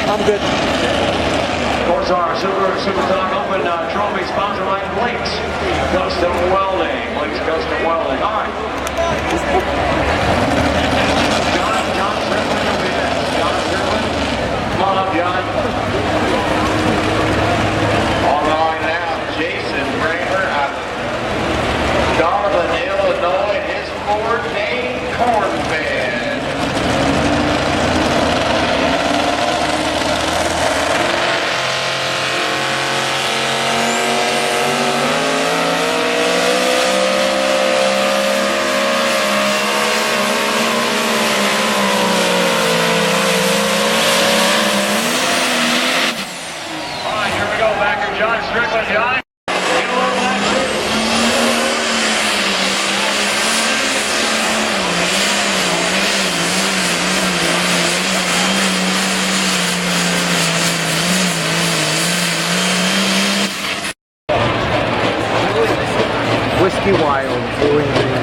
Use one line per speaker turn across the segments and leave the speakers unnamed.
I'm good.
Of course, our Super Talk Open trophy sponsored by Klint Custom Welding. Klint Custom Welding. All right. John Strickland will be next. John Strickland. Come on up, John.
All right, now Jason Kramer out of Donovan, Illinois, his Ford Main corn bed.
John Strickland, John.
Whiskey Wild, Bowling Green.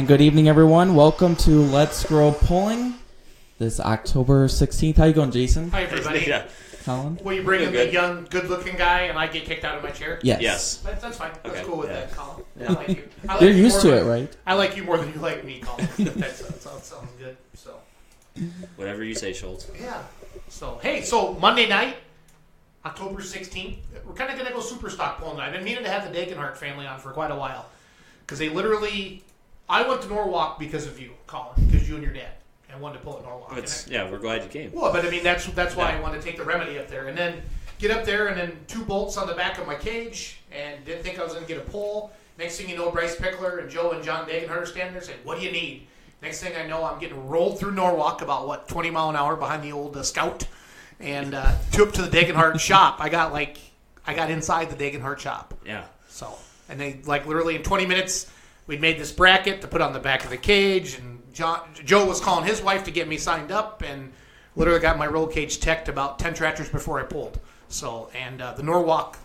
good evening, everyone. Welcome to Let's Grow Pulling this October 16th. How you going, Jason?
Hi, everybody.
Yeah.
Colin?
Will you bring in the young, good-looking guy and I get kicked out of my chair?
Yes.
That's fine. That's
Okay.
cool with
Yeah.
that, Colin. I like you. I like
You're
you
used
more
to
than-
it, right?
I like you more than you like me, Colin. that sounds good. So,
Whatever you say, Schultz.
yeah. So Monday night, October 16th, we're kind of going to go super stock pulling night. I've been meaning to have the Degenhardt family on for quite a while. Because they literally... I went to Norwalk because of you, Colin. Because you and your dad. And wanted to pull at Norwalk.
We're glad you came.
Well, but I mean, that's why I wanted to take the remedy up there. And then get up there and then 2 bolts on the back of my cage and didn't think I was going to get a pull. Next thing you know, Bryce Pickler and Joe and John Degenhardt are standing there saying, what do you need? Next thing I know, I'm getting rolled through Norwalk about, 20 mile an hour behind the old Scout. And up to the Degenhardt shop. I got inside the Degenhardt shop.
Yeah.
So, and they, literally in 20 minutes, we'd made this bracket to put on the back of the cage, and Joe was calling his wife to get me signed up, and literally got my roll cage teched about 10 tractors before I pulled. So, and the Norwalk,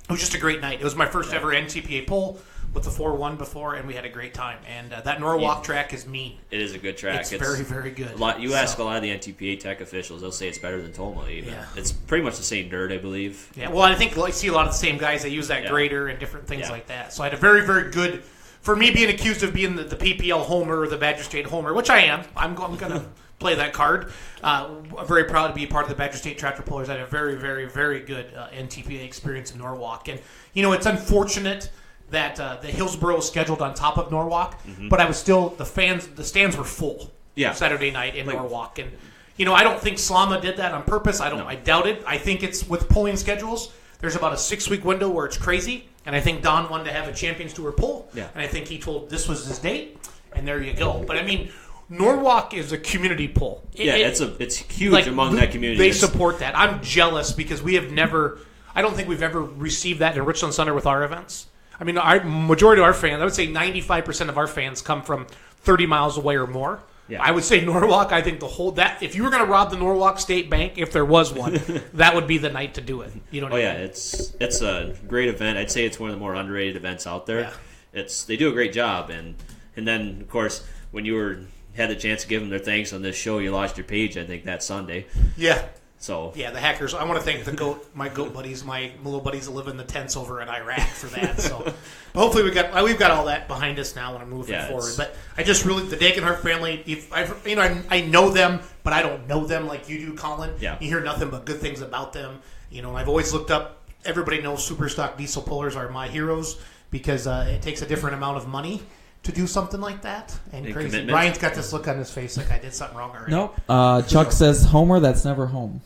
it was just a great night. It was my first ever NTPA pull with the 4-1 before, and we had a great time. And that Norwalk track is mean.
It is a good track.
It's very, very good.
You ask a lot of the NTPA tech officials, they'll say it's better than Toma even.
Yeah.
It's pretty much the same dirt, I believe.
Yeah, well, I think I see a lot of the same guys. They use that grader and different things like that. So I had a very, very good... For me being accused of being the PPL homer or the Badger State homer, which I am, I'm going to play that card. I'm very proud to be a part of the Badger State Tractor Pullers. I had a very, very, very good NTPA experience in Norwalk. And, it's unfortunate that the Hillsboro was scheduled on top of Norwalk, but I was still, the stands were full Saturday night in Norwalk. And, I don't think Slama did that on purpose. I doubt it. I think it's with pulling schedules. There's about a 6-week window where it's crazy. And I think Don wanted to have a Champions Tour pull. Yeah. And I think he told this was his date. And there you go. But, I mean, Norwalk is a community pull.
It's huge among that community.
They support that. I'm jealous because I don't think we've ever received that in Richland Center with our events. I mean, our majority of our fans, I would say 95% of our fans come from 30 miles away or more. Yeah. I would say Norwalk, I think if you were going to rob the Norwalk State Bank, if there was one, that would be the night to do it. You know what I mean?
It's a great event. I'd say it's one of the more underrated events out there. Yeah. They do a great job, and then, of course, when you had the chance to give them their thanks on this show, you lost your page, I think, that Sunday.
Yeah.
So
yeah, the hackers. I want to thank my goat buddies, my little buddies that live in the tents over in Iraq for that. So hopefully we've got all that behind us now when I'm moving forward. But I just really the Degenhardt family. I know them, but I don't know them like you do, Colin.
Yeah.
You hear nothing but good things about them. I've always looked up. Everybody knows super stock diesel pullers are my heroes because it takes a different amount of money to do something like that. And crazy.
Commitment.
Ryan's got this look on his face like I did something wrong already.
Nope. Chuck says Homer, that's never home.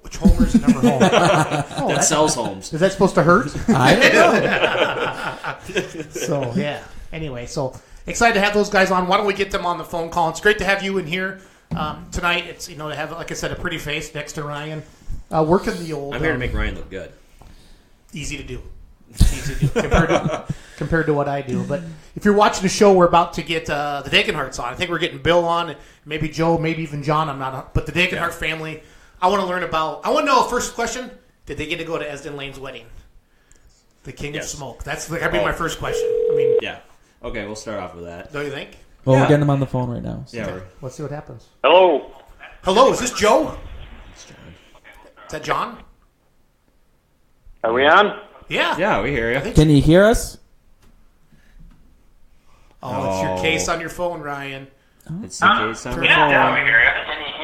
Which homers never home?
That sells homes.
Is that supposed to hurt?
I don't know.
So, yeah. Anyway, so excited to have those guys on. Why don't we get them on the phone call? It's great to have you in here tonight. It's, to have, like I said, a pretty face next to Ryan. Working the old...
I'm here to make Ryan look good.
Easy to do. Easy to do compared to what I do. But if you're watching the show, we're about to get the Degenhardts on. I think we're getting Bill on, maybe Joe, maybe even John. I'm not... But the Degenhardt family... I want to know, first question, did they get to go to Esden Lane's wedding? The King of Smoke. That's going to be my first question.
Yeah. Okay, we'll start off with that.
Don't you think?
Well, we're getting them on the phone right now. So.
Yeah.
Let's see what happens.
Hello.
Hello, is this Joe?
It's John.
Is that John?
Are we on?
Yeah.
Yeah, we hear you.
Can you hear us?
Oh, it's your case on your phone, Ryan.
It's the case on the phone.
Yeah, we hear you.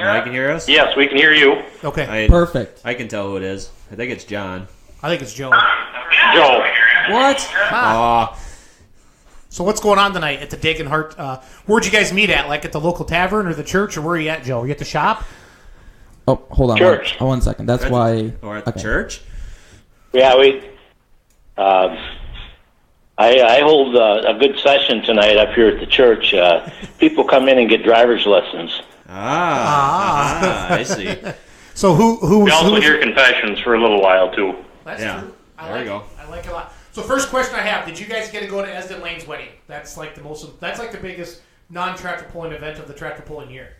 I can hear us?
Yes, we can hear you.
Okay.
Perfect.
I can tell who it is. I think it's John.
I think it's Joe.
Joe.
What?
So what's going on tonight at the Degenhardt? Where'd you guys meet at? Like at the local tavern or the church, or where are you at, Joe? Are you at the shop?
Oh, hold on.
Church.
One second. That's why...
Or at the church?
Yeah, we... I hold a good session tonight up here at the church. People come in and get driver's lessons.
I see.
So who
We also hear confessions for a little while, too.
That's true.
There we go.
I like it a lot. So first question I have, did you guys get to go to Esden Lane's wedding? That's like the biggest non-tractor pulling event of the tractor pulling year.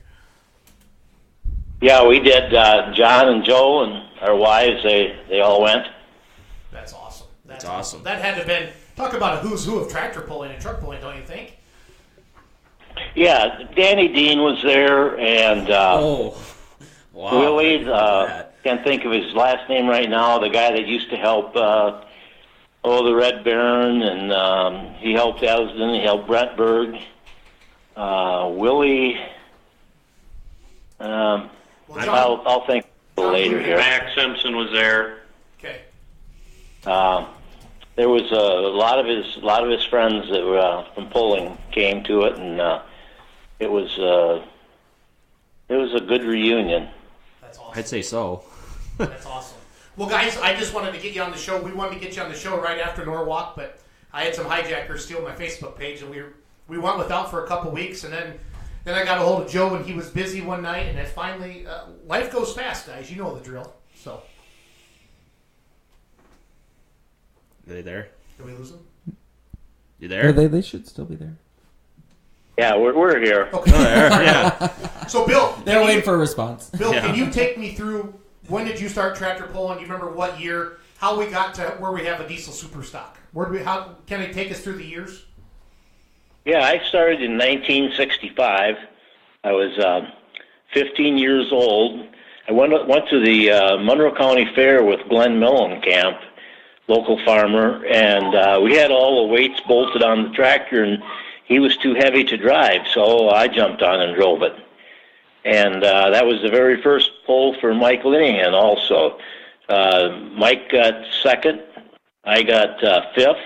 Yeah, we did. John and Joe and our wives, they all went.
That's awesome.
That's awesome.
That had to have been, talk about a who's who of tractor pulling and truck pulling, don't you think?
Yeah, Danny Dean was there, and
Wow.
Willie, can't think of his last name right now, the guy that used to help the Red Baron, and he helped Asden, he helped Brentberg. Willie, I'll think later here.
Max Simpson was there.
Okay.
There was a lot of his friends that were from Pulling came to it, and it was a good reunion.
That's awesome.
I'd say so.
That's awesome. Well, guys, I just wanted to get you on the show. We wanted to get you on the show right after Norwalk, but I had some hijackers steal my Facebook page, and we went without for a couple weeks, and then I got a hold of Joe, and he was busy one night, and then finally, life goes fast, guys. You know the drill. So,
Are they there?
did we lose them?
You there?
They should still be there.
Yeah, we're here.
Okay.
Yeah.
So, Bill,
They're waiting for a response.
Bill,
Yeah.
can you take me through when did you start tractor pulling? Do you remember what year? How we got to where we have a diesel super stock? How can you take us through the years?
Yeah, I started in 1965. I was 15 years old. I went to the Monroe County Fair with Glenn Mellencamp, local farmer, and we had all the weights bolted on the tractor, and he was too heavy to drive, so I jumped on and drove it. And that was the very first pull for Mike Linehan also. Mike got second, I got fifth,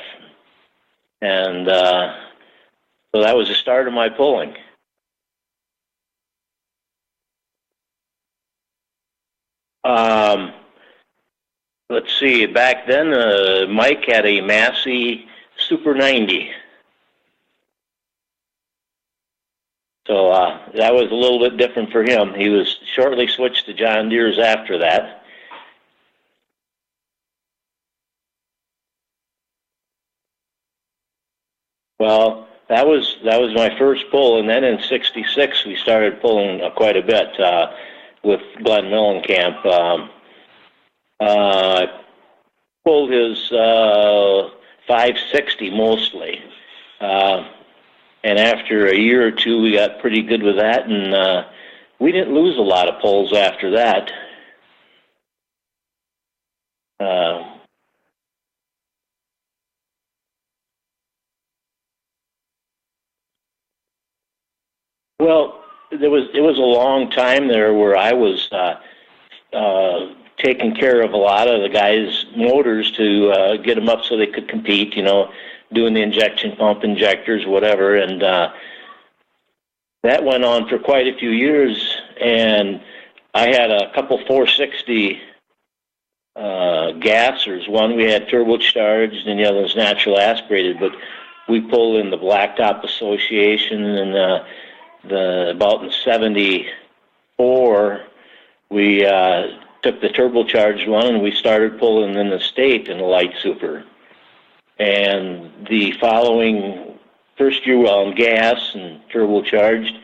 and so that was the start of my pulling. Let's see, back then Mike had a Massey Super 90. So that was a little bit different for him. He was shortly switched to John Deere's after that. Well, that was my first pull, and then in '66 we started pulling quite a bit with Glenn Mellencamp. Pulled his 560 mostly. And after a year or two, we got pretty good with that, and we didn't lose a lot of pulls after that. Well, it was a long time there where I was taking care of a lot of the guys' motors to get them up so they could compete, doing the injection pump, injectors, whatever, and that went on for quite a few years, and I had a couple 460 gassers. One we had turbocharged, and the other was natural aspirated, but we pulled in the Blacktop Association, and about in '74, we took the turbocharged one, and we started pulling in the state in the light super. And the following first year, well, on gas and turbocharged.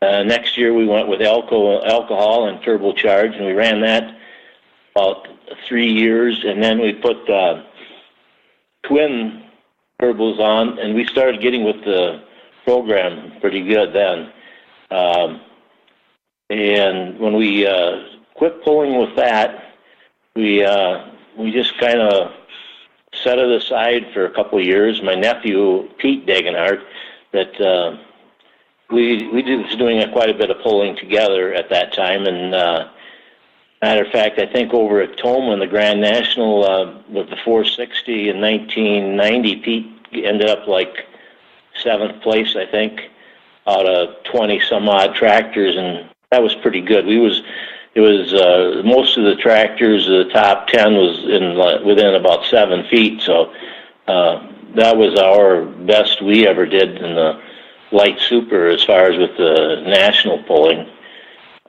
Next year, we went with alcohol and turbocharged, and we ran that about 3 years. And then we put twin turbos on, and we started getting with the program pretty good then. And when we quit pulling with that, we just kind of set it aside for a couple of years. My nephew, Pete Degenhardt, that we was doing quite a bit of pulling together at that time. And matter of fact, I think over at Toma in the Grand National with the 460 in 1990, Pete ended up like 7th place, I think, out of 20 some odd tractors, and that was pretty good. It was most of the tractors, the top 10 was within about 7 feet, so that was our best we ever did in the light super as far as with the national pulling.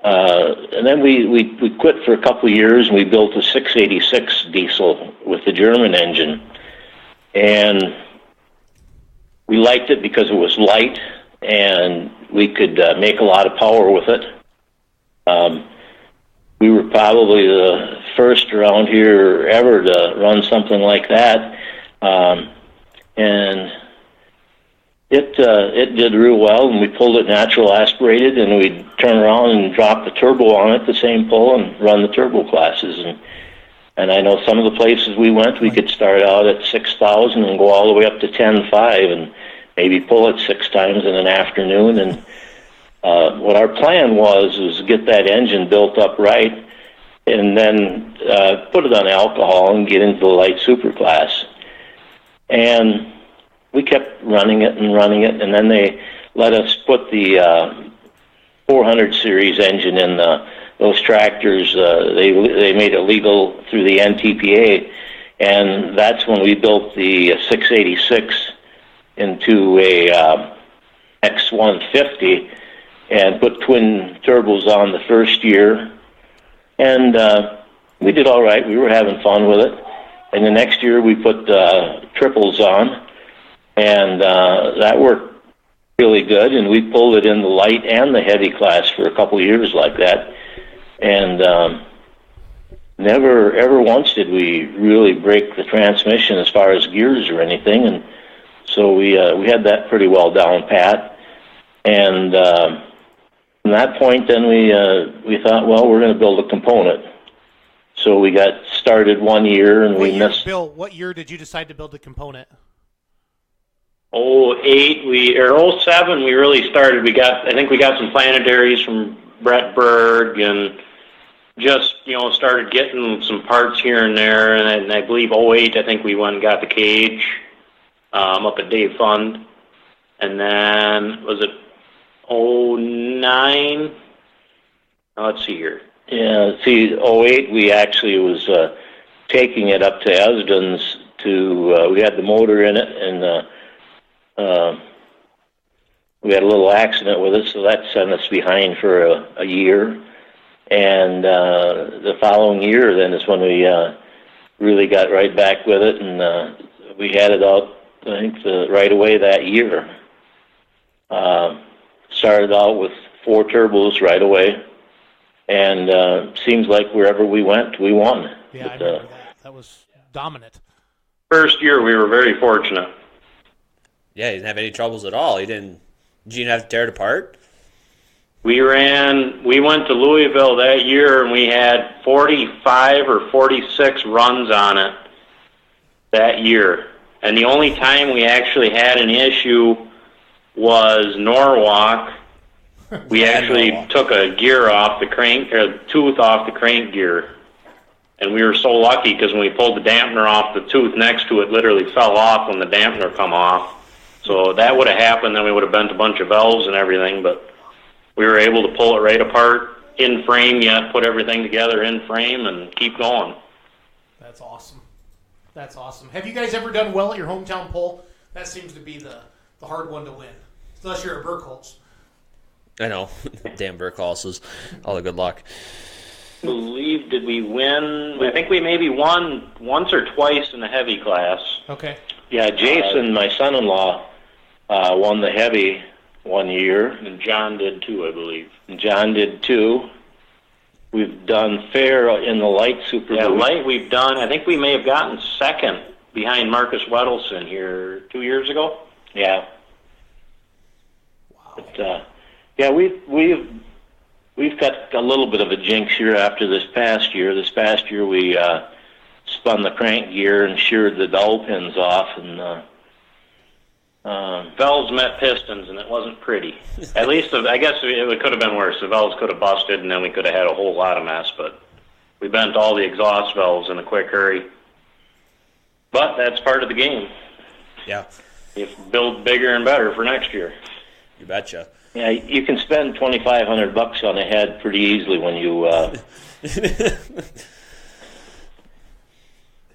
And then we quit for a couple of years, and we built a 686 diesel with the German engine, and we liked it because it was light and we could make a lot of power with it. We were probably the first around here ever to run something like that. And it did real well, and we pulled it natural aspirated, and we'd turn around and drop the turbo on it, the same pull, and run the turbo classes. And I know some of the places we went, we could start out at 6,000 and go all the way up to 10.5 and maybe pull it 6 times in an afternoon. And what our plan was get that engine built up right, and then put it on alcohol and get into the light superclass. And we kept running it, and then they let us put the 400 series engine in those tractors. They made it legal through the NTPA, and that's when we built the 686 into a X150 and put twin turbos on the first year. And we did all right. We were having fun with it. And the next year we put triples on, and that worked really good. And we pulled it in the light and the heavy class for a couple of years like that. And never, ever once did we really break the transmission as far as gears or anything. And so we had that pretty well down pat. And from that point, then we thought, well, we're going to build a component. So we got started one year, and
Bill, what year did you decide to build the component?
08 or 07 we really started. I think we got some planetaries from Brett Berg, and just started getting some parts here and there. And I believe 08 I think we went and got the cage up at Dave Fund, and then was it 09? Let's see here.
Yeah, see, 08 we actually was taking it up to Esden's to, we had the motor in it, and we had a little accident with it, so that sent us behind for a year. And the following year then is when we really got right back with it, and we had it out, I think, right away that year. Started out with 4 turbos right away. And seems like wherever we went, we won.
Yeah, I remember that. That was dominant.
First year, we were very fortunate.
Yeah, you didn't have any troubles at all. Did you have to tear it apart?
We went to Louisville that year, and we had 45 or 46 runs on it that year. And the only time we actually had an issue was Norwalk. We actually took a gear off the crank, or tooth off the crank gear. And we were so lucky because when we pulled the dampener off, the tooth next to it literally fell off when the dampener come off. So that would have happened, then we would have bent a bunch of valves and everything, but we were able to pull it right apart in frame yet, put everything together in frame, and keep going.
That's awesome. That's awesome. Have you guys ever done well at your hometown poll? That seems to be the hard one to win, unless you're at Burkholz.
I know. Damn Burkholz, all the good luck.
Did we win? I think we maybe won once or twice in the heavy class.
Okay.
Yeah, Jason, my son-in-law, won the heavy one year.
And John did too, I believe.
And John did too. We've done fair in the light super.
Yeah, light we've done. I think we may have gotten second behind Marcus Wedelson here 2 years ago.
Yeah.
Wow.
But, yeah, we've got a little bit of a jinx here after this past year. This past year we spun the crank gear and sheared the dowel pins off, and
valves met pistons, and it wasn't pretty. At least, I guess it could have been worse. The valves could have busted, and then we could have had a whole lot of mess, but we bent all the exhaust valves in a quick hurry. But that's part of the game.
Yeah.
You build bigger and better for next year.
You betcha.
yeah, you can spend $2,500 on a head pretty easily when you.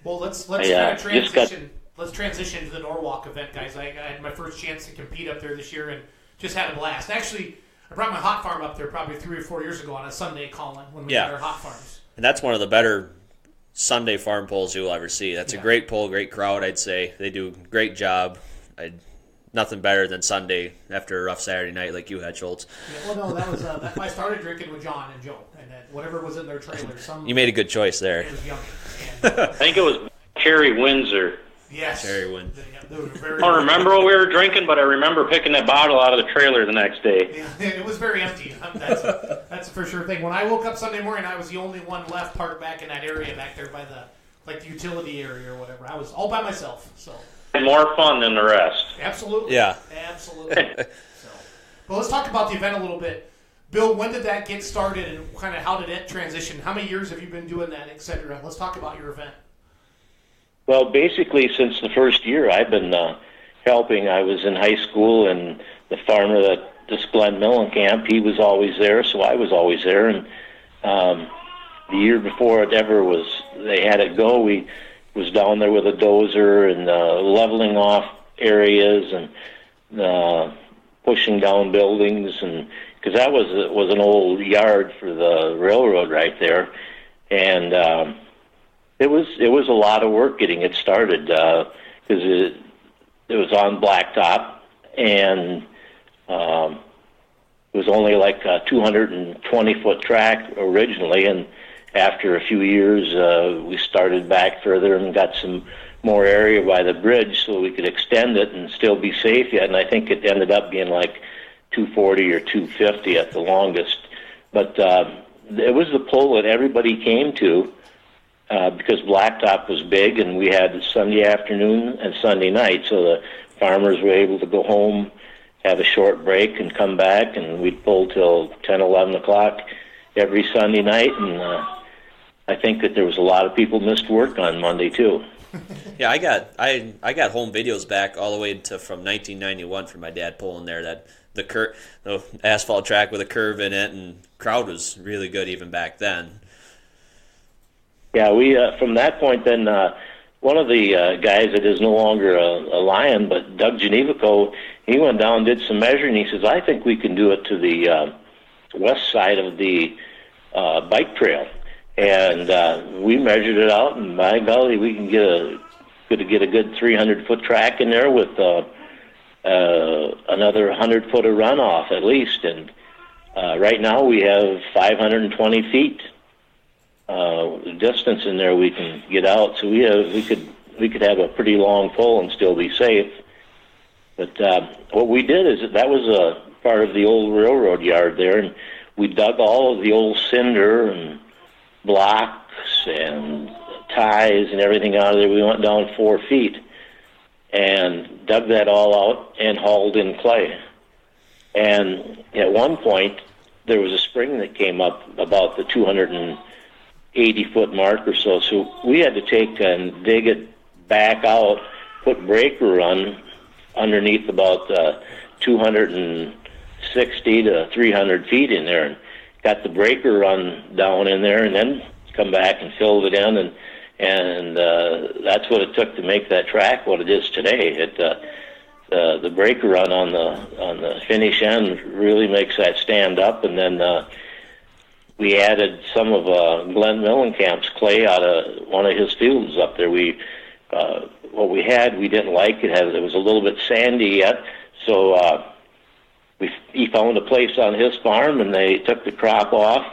Well, let's kind of transition. Let's transition to the Norwalk event, guys. I had my first chance to compete up there this year and just had a blast. Actually, I brought my hot farm up there probably 3 or 4 years ago on a Sunday calling when we had our hot farms.
And that's one of the better Sunday farm polls you'll ever see. That's a great poll, great crowd, I'd say. They do a great job. Nothing better than Sunday after a rough Saturday night like you had, Schultz.
Yeah, well, no, that was I started drinking with John and Joe, and whatever was in their trailer.
You made a good choice there.
It was yummy.
I think it was Cherry Windsor.
Yes.
cherry one.
They were very,
I don't remember what we were drinking, but I remember picking that bottle out of the trailer the next day.
Yeah, it was very empty. That's a for sure thing. When I woke up Sunday morning, I was the only one left parked back in that area back there by the utility area or whatever. I was all by myself. So
More fun than the rest.
absolutely,
Yeah.
absolutely. Well, let's talk about the event a little bit. Bill, when did that get started, and kind of how did it transition? How many years have you been doing that, etc.? Let's talk about your event.
Well, basically, since the first year, I've been helping. I was in high school, and the farmer that this Glenn Millenkamp, he was always there, so I was always there. And the year before it ever was, they had it go. We was down there with a dozer and leveling off areas and pushing down buildings, and because that was an old yard for the railroad right there, and it was a lot of work getting it started because it was on blacktop, and it was only like a 220-foot track originally, and after a few years we started back further and got some more area by the bridge so we could extend it and still be safe yet, and I think it ended up being like 240 or 250 at the longest. But it was the pull that everybody came to because blacktop was big, and we had Sunday afternoon and Sunday night, so the farmers were able to go home, have a short break, and come back, and we'd pull till 10, 11 o'clock every Sunday night, and I think that there was a lot of people missed work on Monday too.
Yeah, I got home videos back all the way to from 1991 from my dad pulling there, that the asphalt track with a curve in it, and crowd was really good even back then.
Yeah, we from that point then one of the guys that is no longer a Lion, but Doug Genevico, he went down, did some measuring. He says, I think we can do it to the west side of the bike trail. And we measured it out, and by golly, we can get a good 300-foot track in there with another 100-foot of runoff at least. And right now we have 520 feet distance in there we can get out. So we could have a pretty long pull and still be safe. But what we did is that was a part of the old railroad yard there, and we dug all of the old cinder and blocks and ties and everything out of there. We went down 4 feet and dug that all out and hauled in clay. And at one point, there was a spring that came up about the 280-foot mark or so. So we had to take and dig it back out, put breaker run underneath about 260 to 300 feet in there, and got the breaker run down in there, and then come back and filled it in, and that's what it took to make that track what it is today. The breaker run on the finish end really makes that stand up, and then we added some of Glenn Millenkamp's clay out of one of his fields up there. What we had, we didn't like it. It was a little bit sandy yet, so he found a place on his farm, and they took the crop off.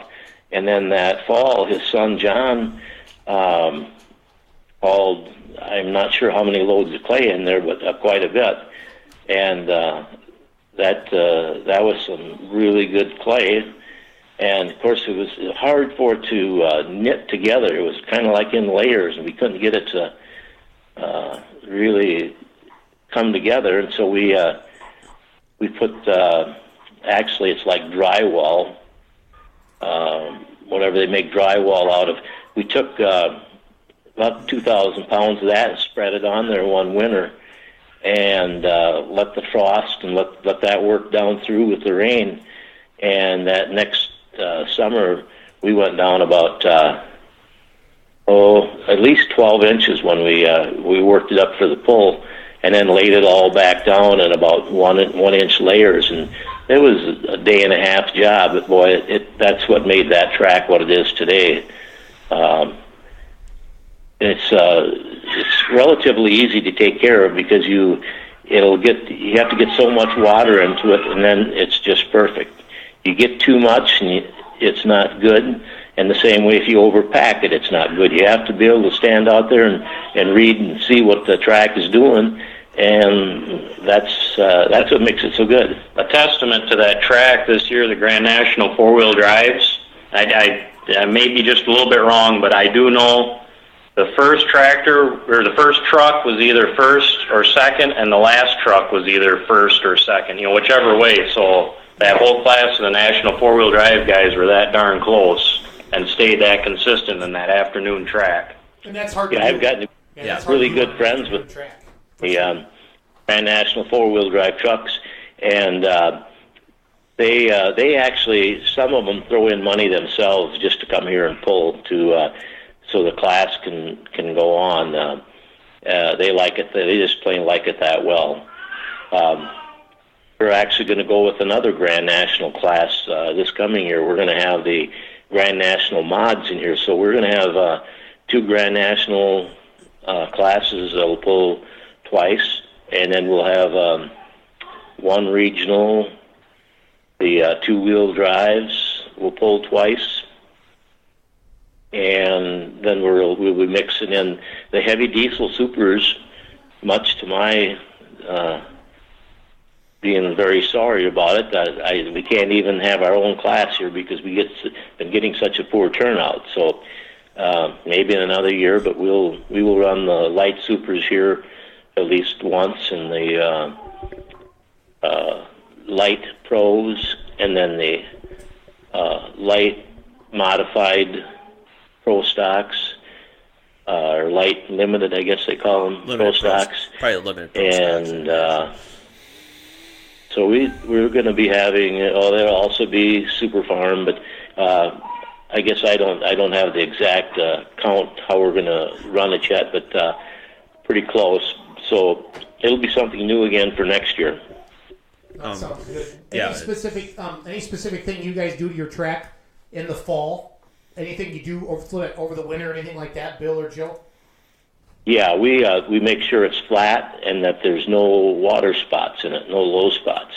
And then that fall, his son John hauled, I'm not sure how many loads of clay in there, but quite a bit. And that was some really good clay. And of course, it was hard for it to knit together. It was kind of like in layers, and we couldn't get it to really come together. And so we put, actually it's like drywall, whatever they make drywall out of. We took about 2,000 pounds of that and spread it on there one winter, and let the frost and let that work down through with the rain. And that next summer, we went down about, at least 12 inches when we worked it up for the pull, and then laid it all back down in about one inch layers. And it was a day and a half job, but boy, that's what made that track what it is today. It's relatively easy to take care of because you have to get so much water into it, and then it's just perfect. You get too much, and it's not good. And the same way, if you overpack it, it's not good. You have to be able to stand out there and read and see what the track is doing, and that's what makes it so good.
A testament to that track this year, the Grand National four-wheel drives. I may be just a little bit wrong, but I do know the first tractor or the first truck was either first or second, and the last truck was either first or second. Whichever way. So that whole class of the National four-wheel drive guys were that darn close and stayed that consistent in that afternoon track.
And that's hard to
Yeah,
do.
I've gotten
that's
really
hard to do
good
on
friends
an
with
afternoon track.
the Grand National four-wheel drive trucks, and they actually, some of them throw in money themselves just to come here and pull to so the class can go on. They like it. They just plain like it that well. We're actually going to go with another Grand National class this coming year. We're going to have the Grand National mods in here, so we're going to have 2 Grand National classes that will pull twice, and then we'll have 1 regional. The 2-wheel drives will pull twice, and then we'll be mixing in the heavy diesel supers, much to my being very sorry about it. We can't even have our own class here because been getting such a poor turnout. So maybe in another year, but we will run the light supers here at least once, and the light pros, and then the light modified pro stocks, or light limited, I guess they call them,
Limited
pro stocks.
Probably limited pro stocks.
And so we're going to be having. There'll also be Super Farm, but I guess I don't have the exact count how we're going to run it yet, but pretty close. So it'll be something new again for next year.
That sounds good.
yeah.
Any specific thing you guys do to your track in the fall? Anything you do over the winter, anything like that, Bill or Jill?
Yeah, we make sure it's flat and that there's no water spots in it, no low spots,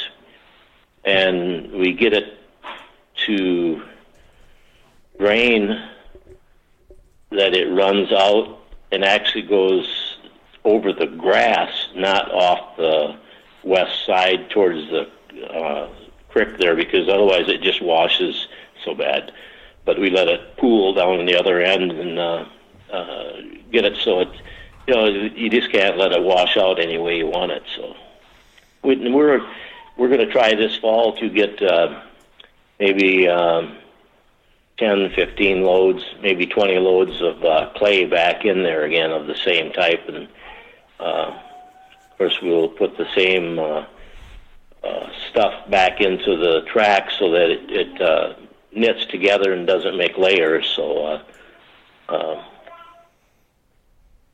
and we get it to drain that it runs out and actually goes over the grass, not off the west side towards the creek there, because otherwise it just washes so bad. But we let it pool down on the other end and get it so it, you just can't let it wash out any way you want it. So we're going to try this fall to get maybe 10, 15 loads, maybe 20 loads of clay back in there again of the same type, and of course we'll put the same stuff back into the track so that it knits together and doesn't make layers. So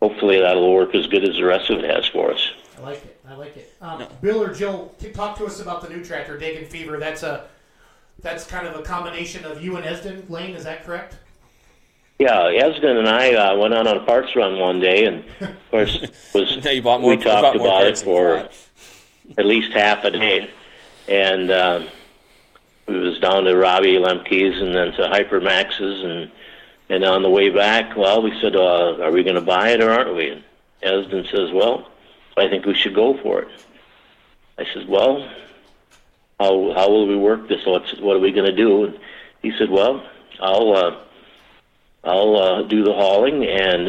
hopefully that'll work as good as the rest of it has for us.
I like it. Bill or Jill, talk to us about the new tractor, Dagon Fever. That's kind of a combination of you and Esden Lane, is that correct?
Yeah, Esden and I went out on a parts run one day, and of course we talked about it for at least half a day, and we was down to Robbie Lemke's and then to Hypermax's, and on the way back, well, we said, are we going to buy it or aren't we? And Esden says, well, I think we should go for it. I said, well, how will we work this? What are we going to do? And he said, well, I'll do the hauling and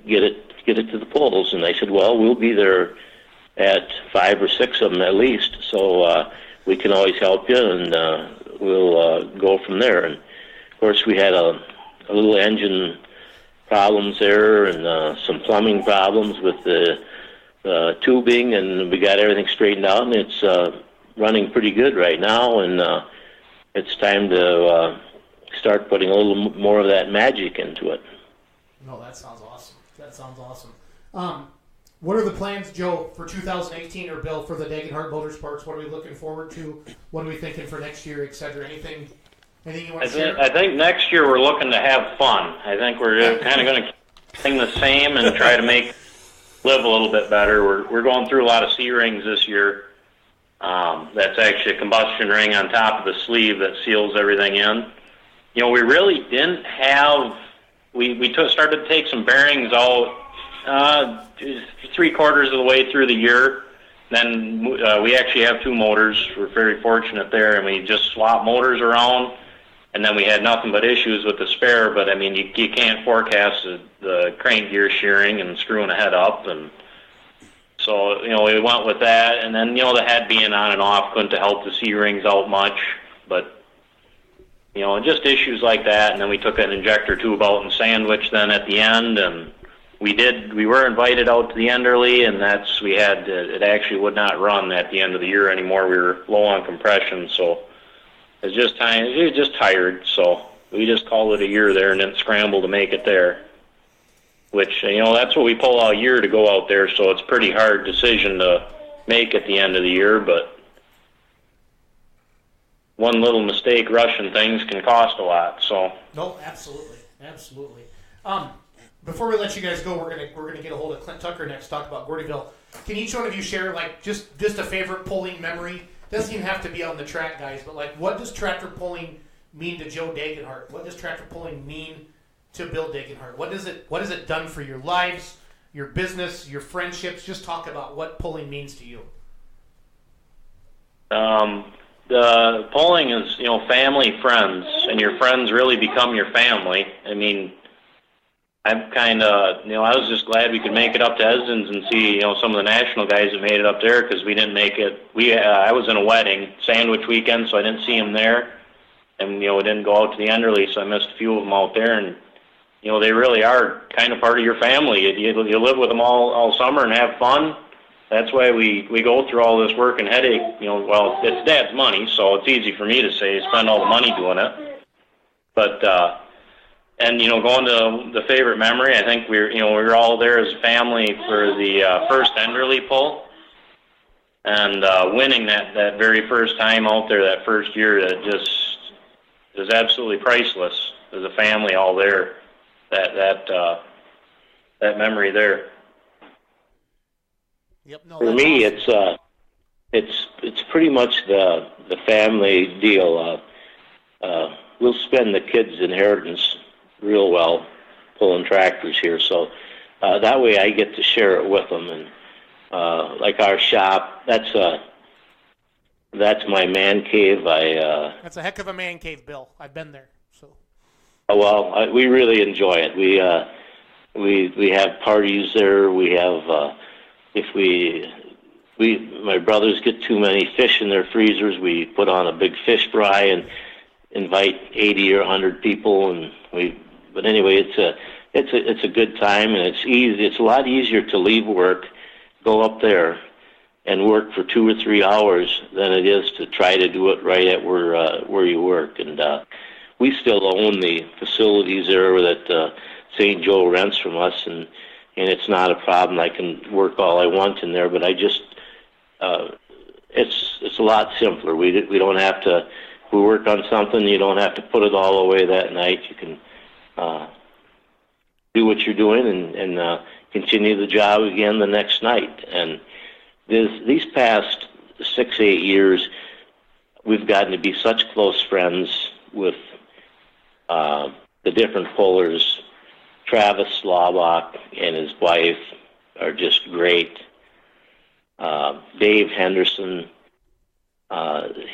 get it to the poles. And I said, well, we'll be there at 5 or 6 of them at least, so we can always help you, and we'll go from there. And of course, we had a little engine problems there and some plumbing problems with the tubing, and we got everything straightened out, and it's running pretty good right now, and it's time to start putting a little more of that magic into it.
No, that sounds awesome. What are the plans, Joe, for 2018, or Bill, for the Degenhardt Motorsports? What are we looking forward to? What are we thinking for next year, etc.? Anything you want to share?
I think next year we're looking to have fun. I think we're kind of going to keep things the same and try to live a little bit better. We're going through a lot of C-rings this year. That's actually a combustion ring on top of the sleeve that seals everything in. we really didn't have. We started to take some bearings out 3/4 of the way through the year. Then we actually have 2 motors. We're very fortunate there, and we just swapped motors around. And then we had nothing but issues with the spare. But I mean, you can't forecast the crank gear shearing and screwing the head up, and so we went with that. And then the head being on and off couldn't help the C-rings out much, but just issues like that. And then we took an injector tube out and sandwiched then at the end, and we were invited out to the Enderley, and it actually would not run at the end of the year anymore. We were low on compression, so it was just tired. So we just called it a year there and then scrambled to make it there, which that's what we pull all year to go out there. So it's a pretty hard decision to make at the end of the year, but one little mistake rushing things can cost a lot. So
no, absolutely. Before we let you guys go, we're gonna get a hold of Klint Tucker next. Talk about Gordyville. Can each one of you share just a favorite pulling memory? Doesn't even have to be on the track, guys. But what does tractor pulling mean to Joe Degenhardt? What does tractor pulling mean to Bill Degenhardt? What has it done for your lives, your business, your friendships? Just talk about what pulling means to you.
The pulling is family, friends, and your friends really become your family. I mean, I'm kind of, I was just glad we could make it up to Esdens and see, some of the national guys that made it up there, because we didn't make it. I was in a wedding, sandwich weekend, so I didn't see them there. And, we didn't go out to the Enderley, so I missed a few of them out there. And, they really are kind of part of your family. You live with them all summer and have fun. That's why we go through all this work and headache. Well, it's Dad's money, so it's easy for me to say, spend all the money doing it. But, and going to the favorite memory, I think we were all there as a family for the first Enderley pull, and winning that very first time out there, that first year, that just is absolutely priceless. As a family, all there, that memory there.
Yep. No,
for me, awesome. It's pretty much the family deal. We'll spend the kids' inheritance real well pulling tractors here, so that way I get to share it with them. And like our shop, that's my man cave.
That's a heck of a man cave, Bill. I've been there. So
we really enjoy it. We have parties there. We have my brothers get too many fish in their freezers, we put on a big fish fry and invite 80 or 100 people, but anyway, it's a good time, and it's easy. It's a lot easier to leave work, go up there, and work for 2 or 3 hours than it is to try to do it right at where you work. And we still own the facilities there that St. Joe rents from us, and it's not a problem. I can work all I want in there, but I just it's a lot simpler. We don't have to. If we work on something, you don't have to put it all away that night. You can do what you're doing and continue the job again the next night. And these past 6-8 years, we've gotten to be such close friends with the different pullers. Travis Slobach and his wife are just great. Dave Henderson,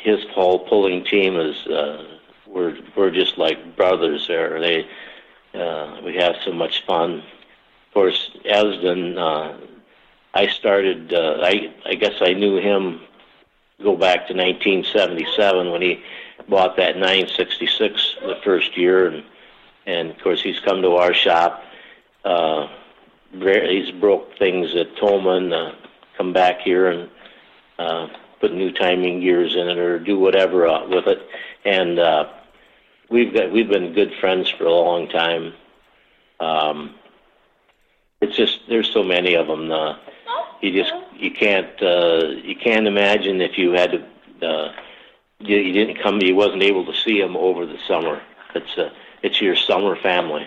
his whole pulling team is we're just like brothers there. We have so much fun. Of course, Esden, I started. I guess I knew him go back to 1977 when he bought that 966 the first year, and of course he's come to our shop. He's broke things at Tolman, come back here and put new timing gears in it or do whatever with it. And we've been good friends for a long time. It's just there's so many of them. You can't imagine if you had to. You didn't come. You wasn't able to see them over the summer. It's your summer family.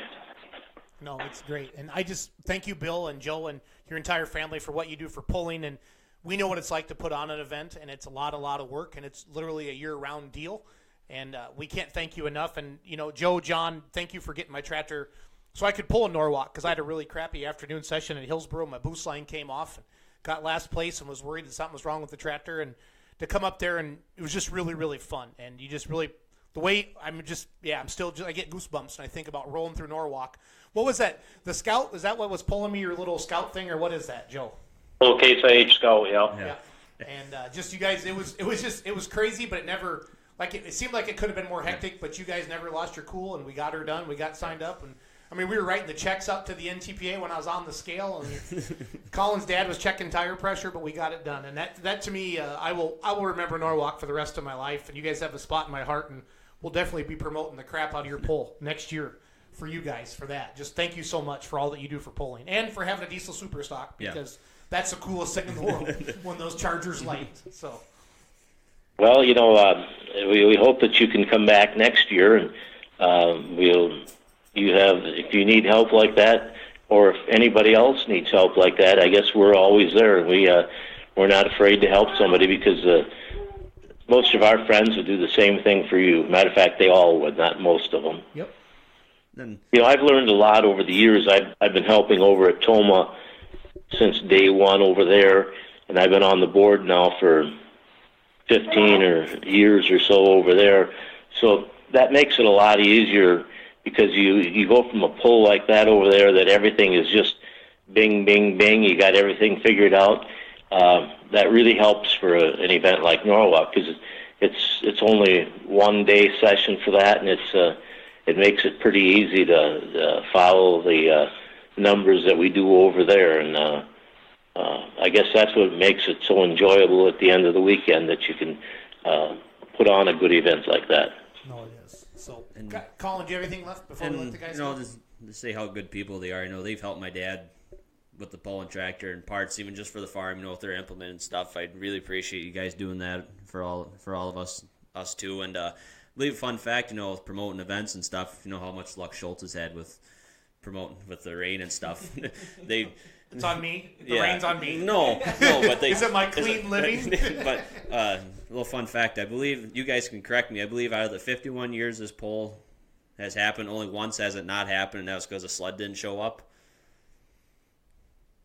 No, it's great. And I just thank you, Bill and Joe and your entire family for what you do for pulling. And we know what it's like to put on an event, and it's a lot of work, and it's literally a year-round deal. And we can't thank you enough. And, Joe, John, thank you for getting my tractor so I could pull in Norwalk, because I had a really crappy afternoon session at Hillsboro. My boost line came off and got last place and was worried that something was wrong with the tractor. And to come up there, and it was just really, really fun. And you just really, the way I get goosebumps when I think about rolling through Norwalk. What was that? The Scout? Is that what was pulling me, your little Scout thing, or what is that, Joe?
Little Case IH Scout,
Yeah. And just you guys, it was crazy, but it never, it seemed like it could have been more hectic, but you guys never lost your cool, and we got her done. We got signed up, and we were writing the checks up to the NTPA when I was on the scale, and Colin's dad was checking tire pressure, but we got it done. And that to me, I will remember Norwalk for the rest of my life. And you guys have a spot in my heart, and we'll definitely be promoting the crap out of your pull next year for you guys for that. Just thank you so much for all that you do for pulling and for having a diesel super stock, because that's the coolest thing in the world when those Chargers light. So.
Well, we hope that you can come back next year, and if you need help like that, or if anybody else needs help like that, I guess we're always there. We're not afraid to help somebody, because most of our friends would do the same thing for you. Matter of fact, they all would, not most of them.
Yep.
I've learned a lot over the years. I've been helping over at Toma since day one over there, and I've been on the board now for 15 years or so over there. So that makes it a lot easier, because you go from a pull like that over there that everything is just bing, bing, bing. You got everything figured out. That really helps for an event like Norwalk, because it's only 1 day session for that, and it makes it pretty easy to follow the numbers that we do over there. And I guess that's what makes it so enjoyable at the end of the weekend, that you can put on a good event like that.
No, it is. So, Colin, do you have anything left before we let the guys go?
Just to say how good people they are. They've helped my dad with the pulling tractor and parts, even just for the farm, with their implement and stuff. I'd really appreciate you guys doing that for all of us too. And leave a fun fact, with promoting events and stuff, how much luck Schultz has had with promoting with the rain and stuff.
It's on me. The rain's on me.
No, but
is it my clean living?
But a little fun fact, I believe, you guys can correct me, I believe out of the 51 years this poll has happened, only once has it not happened, and that was because a sled didn't show up.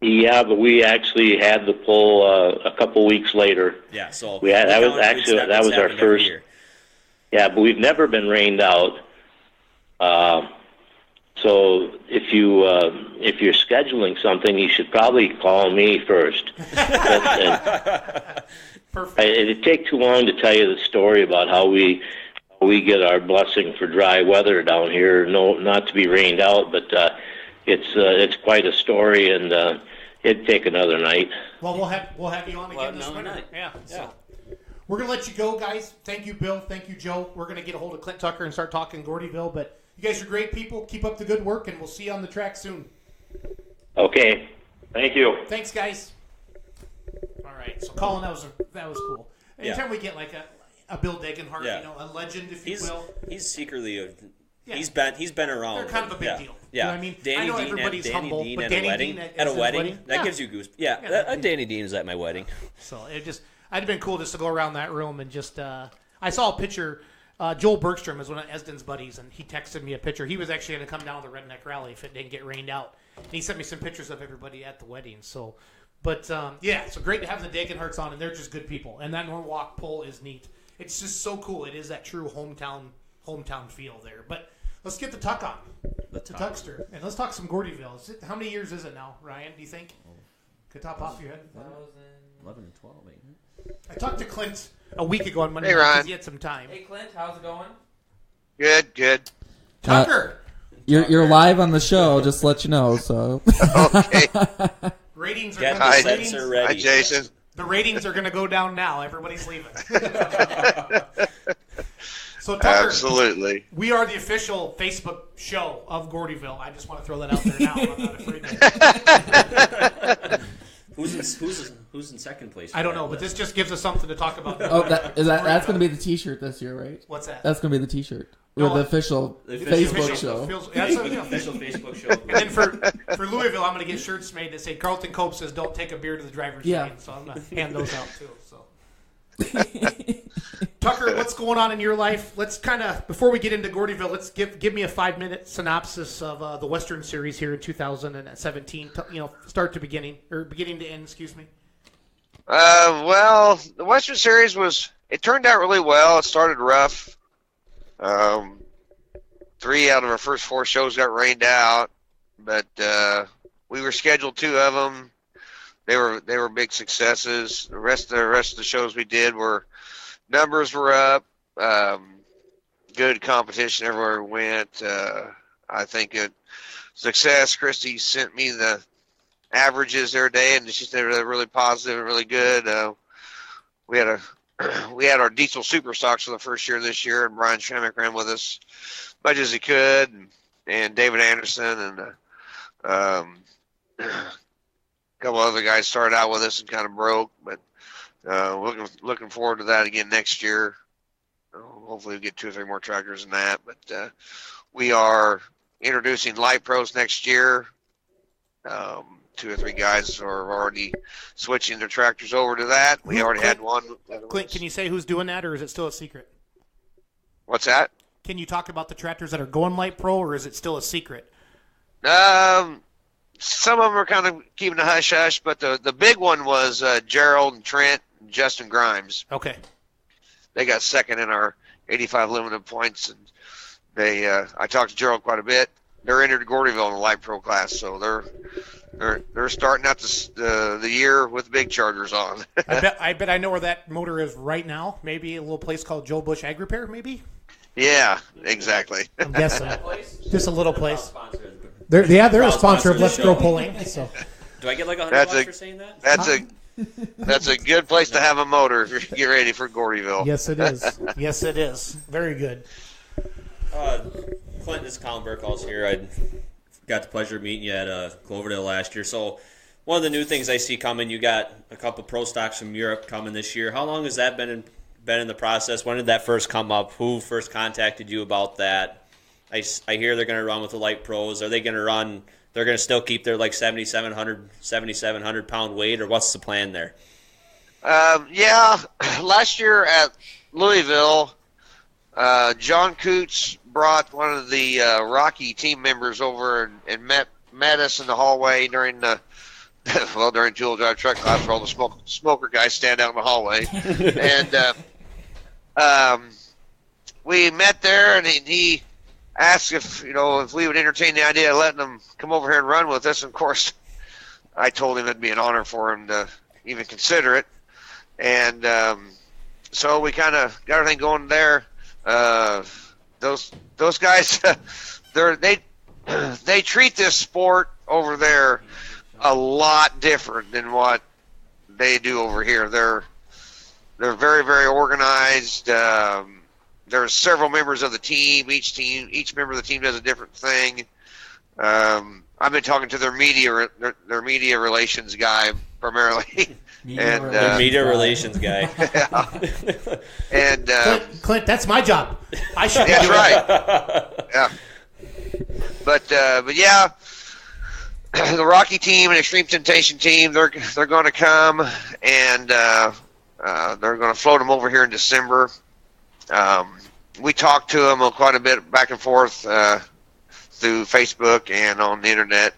Yeah, but we actually had the poll a couple weeks later.
Yeah, so
that was our first. Yeah, but we've never been rained out. So if you're scheduling something, you should probably call me first.
Perfect.
It'd take too long to tell you the story about how we get our blessing for dry weather down here. No, not to be rained out, but it's quite a story, and it'd take another night.
Well, we'll have you on again this winter.
Night.
Yeah. So we're gonna let you go, guys. Thank you, Bill. Thank you, Joe. We're gonna get a hold of Klint Tucker and start talking Gordyville, but. You guys are great people. Keep up the good work, and we'll see you on the track soon.
Okay.
Thank you.
Thanks, guys. All right. So, Colin, that was cool. Anytime we get like a Bill Degenhardt, a legend, if you will.
He's secretly he's been around.
They're kind of a big deal.
Yeah.
You know what I mean?
Danny
I know
Dean
everybody's
Danny
humble,
Dean
but
at
Danny
a wedding.
Dean
At a wedding, that gives you goose. Yeah, Danny Dean is at my wedding.
So I'd been cool just to go around that room and just. I saw a picture. Joel Bergstrom is one of Esden's buddies, and he texted me a picture. He was actually going to come down to the Redneck Rally if it didn't get rained out. And he sent me some pictures of everybody at the wedding. So, but so great to have the Degenhardts on, and they're just good people. And that Norwalk pull is neat. It's just so cool. It is that true hometown feel there. But let's get the Tuck on, the Tuckster, and let's talk some Gordyville. How many years is it now, Ryan? Do you think? Could top off your head.
11 and 12, ain't it?
I talked to Klint a week ago on Monday
Hey,
night
Ryan.
because he had some time.
Hey, Clint, how's it going?
Good.
Tucker!
You're live on the show, just to let you know. So
Okay.
Ratings are
Get
gonna,
the sets are ready.
Hi, Jason.
The ratings are going to go down now. Everybody's leaving. So Tucker,
Absolutely.
we are the official Facebook show of Gordyville. I just want to throw that out there now. I'm not afraid to.
Who's in second place?
I don't know, but this just gives us something to talk about.
That's going to be the T-shirt this year, right?
What's that?
That's going to be the T-shirt. Or
No,
the official Facebook show.
Official Facebook show.
And then for Louisville, I'm going to get shirts made that say Carlton Cope says don't take a beer to the driver's lane. So I'm going to hand those out too. So Tucker, what's going on in your life? Let's kind of, before we get into Gordyville, let's give me a 5-minute synopsis of the Western Series here in 2017. Start to beginning, or beginning to end, excuse me.
Well, the Western Series it turned out really well. It started rough. 3 out of our first 4 shows got rained out, but we were scheduled 2 of them. They were big successes. The rest of the shows we did numbers were up. Good competition everywhere we went. I think success. Christy sent me the averages every day, and she said they're really positive and really good. We had our diesel super stocks for the first year this year, and Brian Schemick ran with us as much as he could, and David Anderson and a couple other guys started out with us and kind of broke, but looking forward to that again next year. Hopefully we get 2 or 3 more tractors than that, but we are introducing light pros next year. 2 or 3 guys are already switching their tractors over to that. We already had one.
Clint, can you say who's doing that, or is it still a secret?
What's that?
Can you talk about the tractors that are going light pro, or is it still a secret?
Some of them are kind of keeping a hush-hush, but the big one was Gerald and Trent and Justin Grimes.
Okay.
They got second in our 85 limited points, and I talked to Gerald quite a bit. They're entered Gordyville in the light pro class, so they're starting out the year with big chargers on.
I bet I know where that motor is right now. Maybe a little place called Joe Bush Ag Repair, maybe?
Yeah, exactly.
I'm guessing. Just a little place. They're a sponsor of Let's Grow Pulling. So.
Do I get like $100 for saying that?
That's a good place to have a motor if you get ready for Gordyville.
Yes, it is. Yes, it is. Very good.
Clint, this is Colin Burkhalls here. I got the pleasure of meeting you at Cloverdale last year. So one of the new things I see coming, you got a couple pro stocks from Europe coming this year. How long has that been in the process? When did that first come up? Who first contacted you about that? I hear they're going to run with the light pros. Are they going to run? They're going to still keep their like 7,700 pound weight, or what's the plan there?
Yeah, last year at Louisville, John Coots brought one of the Rocky team members over and met us in the hallway during two-wheel drive truck class where all the smoker guys stand out in the hallway. And we met there, and he asked if we would entertain the idea of letting them come over here and run with us. And of course, I told him it'd be an honor for him to even consider it. And so we kind of got everything going there. Those guys, they treat this sport over there a lot different than what they do over here. They're very, very organized. There's several members of the team. Each member of the team does a different thing. I've been talking to their media relations guy primarily.
Media relations guy.
Yeah. And
Clint, that's my job. I should.
That's right. Yeah. But yeah, the Rocky team and Extreme Temptation team, they're going to come, and they're going to float them over here in December. We talked to them quite a bit back and forth through Facebook and on the internet.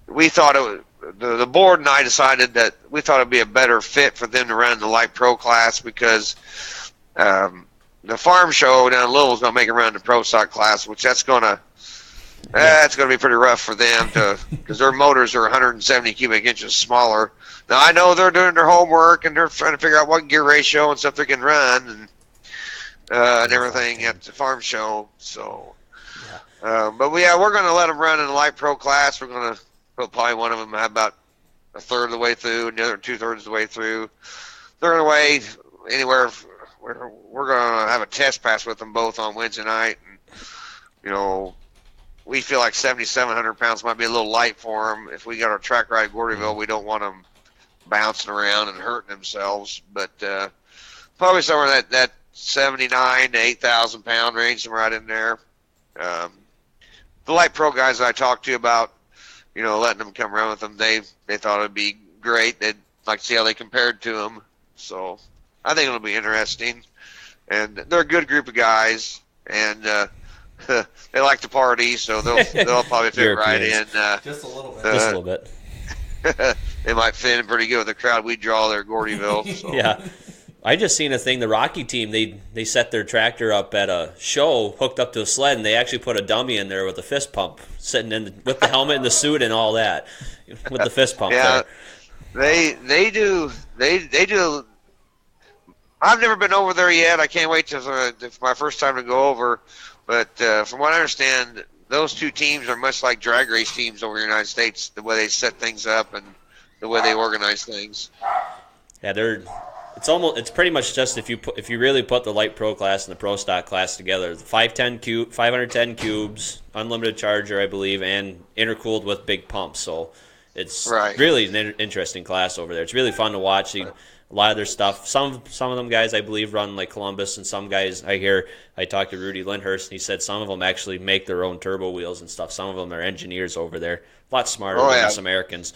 We thought the board and I decided that we thought it'd be a better fit for them to run the light pro class because the farm show down in Louisville is going to make it run the pro stock class, which that's going to be pretty rough for them because their motors are 170 cubic inches smaller. Now I know they're doing their homework and they're trying to figure out what gear ratio and stuff they can run and everything at the farm show. So, but we're going to let them run in the light pro class. We're going to put probably one of them about a third of the way through, and the other 2/3 of the way through. They're going to weigh anywhere. We're going to have a test pass with them both on Wednesday night, and we feel like 7,700 pounds might be a little light for them. If we got our track ride at Gordyville, we don't want them bouncing around and hurting themselves. But probably somewhere in that 79 to 8,000 pound range, somewhere right in there. The light pro guys that I talked to about, letting them come around with them, they thought it'd be great. They'd like to see how they compared to them. So I think it'll be interesting. And they're a good group of guys, and they like to party, so they'll probably fit right in.
Just a little bit.
Just a little bit.
They might fit in pretty good with the crowd we draw there at Gordyville. So.
Yeah. I just seen a thing. The Rocky team, they set their tractor up at a show, hooked up to a sled, and they actually put a dummy in there with a fist pump, sitting with the helmet and the suit and all that, with the fist pump.
Yeah,
there.
they do. I've never been over there yet. I can't wait for my first time to go over. But from what I understand, those two teams are much like drag race teams over the United States, the way they set things up and the way they organize things.
Yeah, it's pretty much just if you really put the light pro class and the pro stock class together, the 510 cubes, unlimited charger, I believe, and intercooled with big pumps. So it's really an interesting class over there. It's really fun to watch. A lot of their stuff. Some of them guys, I believe, run like Columbus, and some guys I talked to Rudy Lindhurst, and he said some of them actually make their own turbo wheels and stuff. Some of them are engineers over there. A lot smarter than us Americans.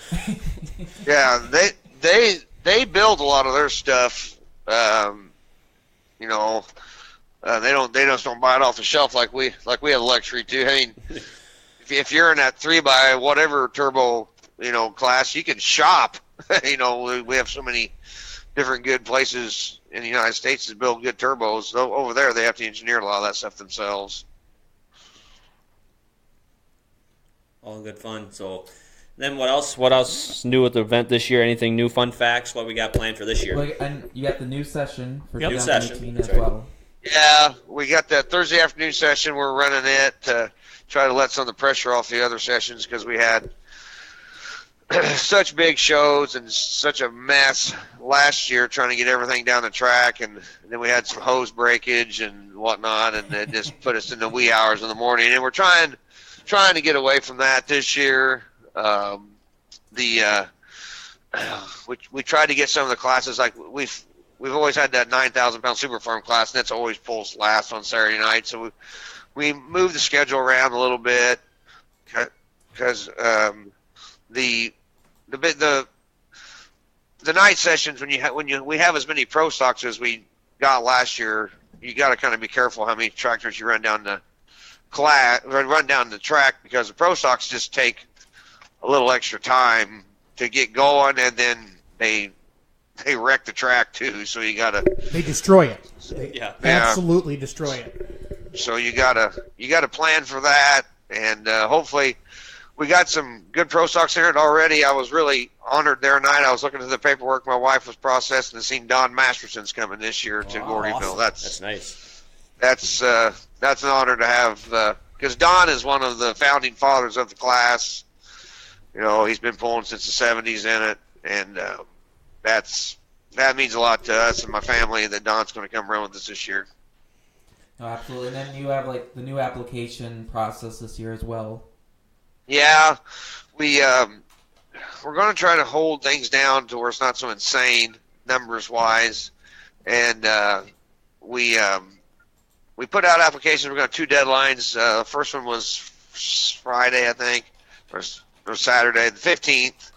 Yeah, they build a lot of their stuff. They just don't buy it off the shelf like we have the luxury to. I mean, if you're in that 3x whatever turbo class, you can shop. We have so many different good places in the United States to build good turbos. Over there, they have to engineer a lot of that stuff themselves.
All good fun. So then what else new with the event this year? Anything new, fun facts? What we got planned for this year?
Well, and you got the new session for
New
2018
session.
as well.
Yeah, we got that Thursday afternoon session. We're running it to try to let some of the pressure off the other sessions because we had such big shows and such a mess last year trying to get everything down the track, and then we had some hose breakage and whatnot, and it just put us in the wee hours in the morning. And we're trying to get away from that this year. We tried to get some of the classes, like we've always had that 9,000-pound super farm class, and that's always pulls last on Saturday night. So we moved the schedule around a little bit because the night sessions, when we have as many pro stocks as we got last year, you got to kind of be careful how many tractors you run down the track, because the pro stocks just take a little extra time to get going, and then they wreck the track too. So
they destroy it. They
Yeah.
absolutely destroy it.
So you gotta plan for that, and hopefully. We got some good pro stocks in it already. I was really honored there tonight. I was looking at the paperwork my wife was processing and seen Don Masterson's coming this year to Gordyville.
Awesome. That's nice.
That's an honor to have, because Don is one of the founding fathers of the class. He's been pulling since the 70s in it, and that means a lot to us and my family that Don's going to come run with us this year.
Oh, absolutely. And then you have the new application process this year as well.
Yeah, we're going to try to hold things down to where it's not so insane numbers wise, and we put out applications. We're going to have 2 deadlines. The first one was Friday, I think, or Saturday, the 15th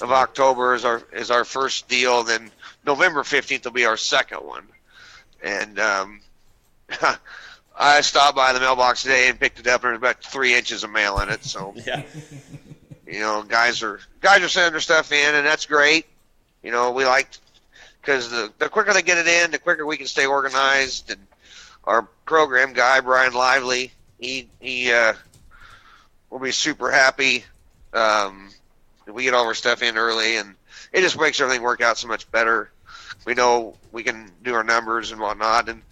of October is our first deal. Then November 15th will be our second one, and I stopped by the mailbox today and picked it up, and there's about 3 inches of mail in it. So,
Yeah.
Guys are sending their stuff in, and that's great. We like, because the quicker they get it in, the quicker we can stay organized. And our program guy, Brian Lively, he will be super happy if we get all our stuff in early, and it just makes everything work out so much better. We know we can do our numbers and whatnot, and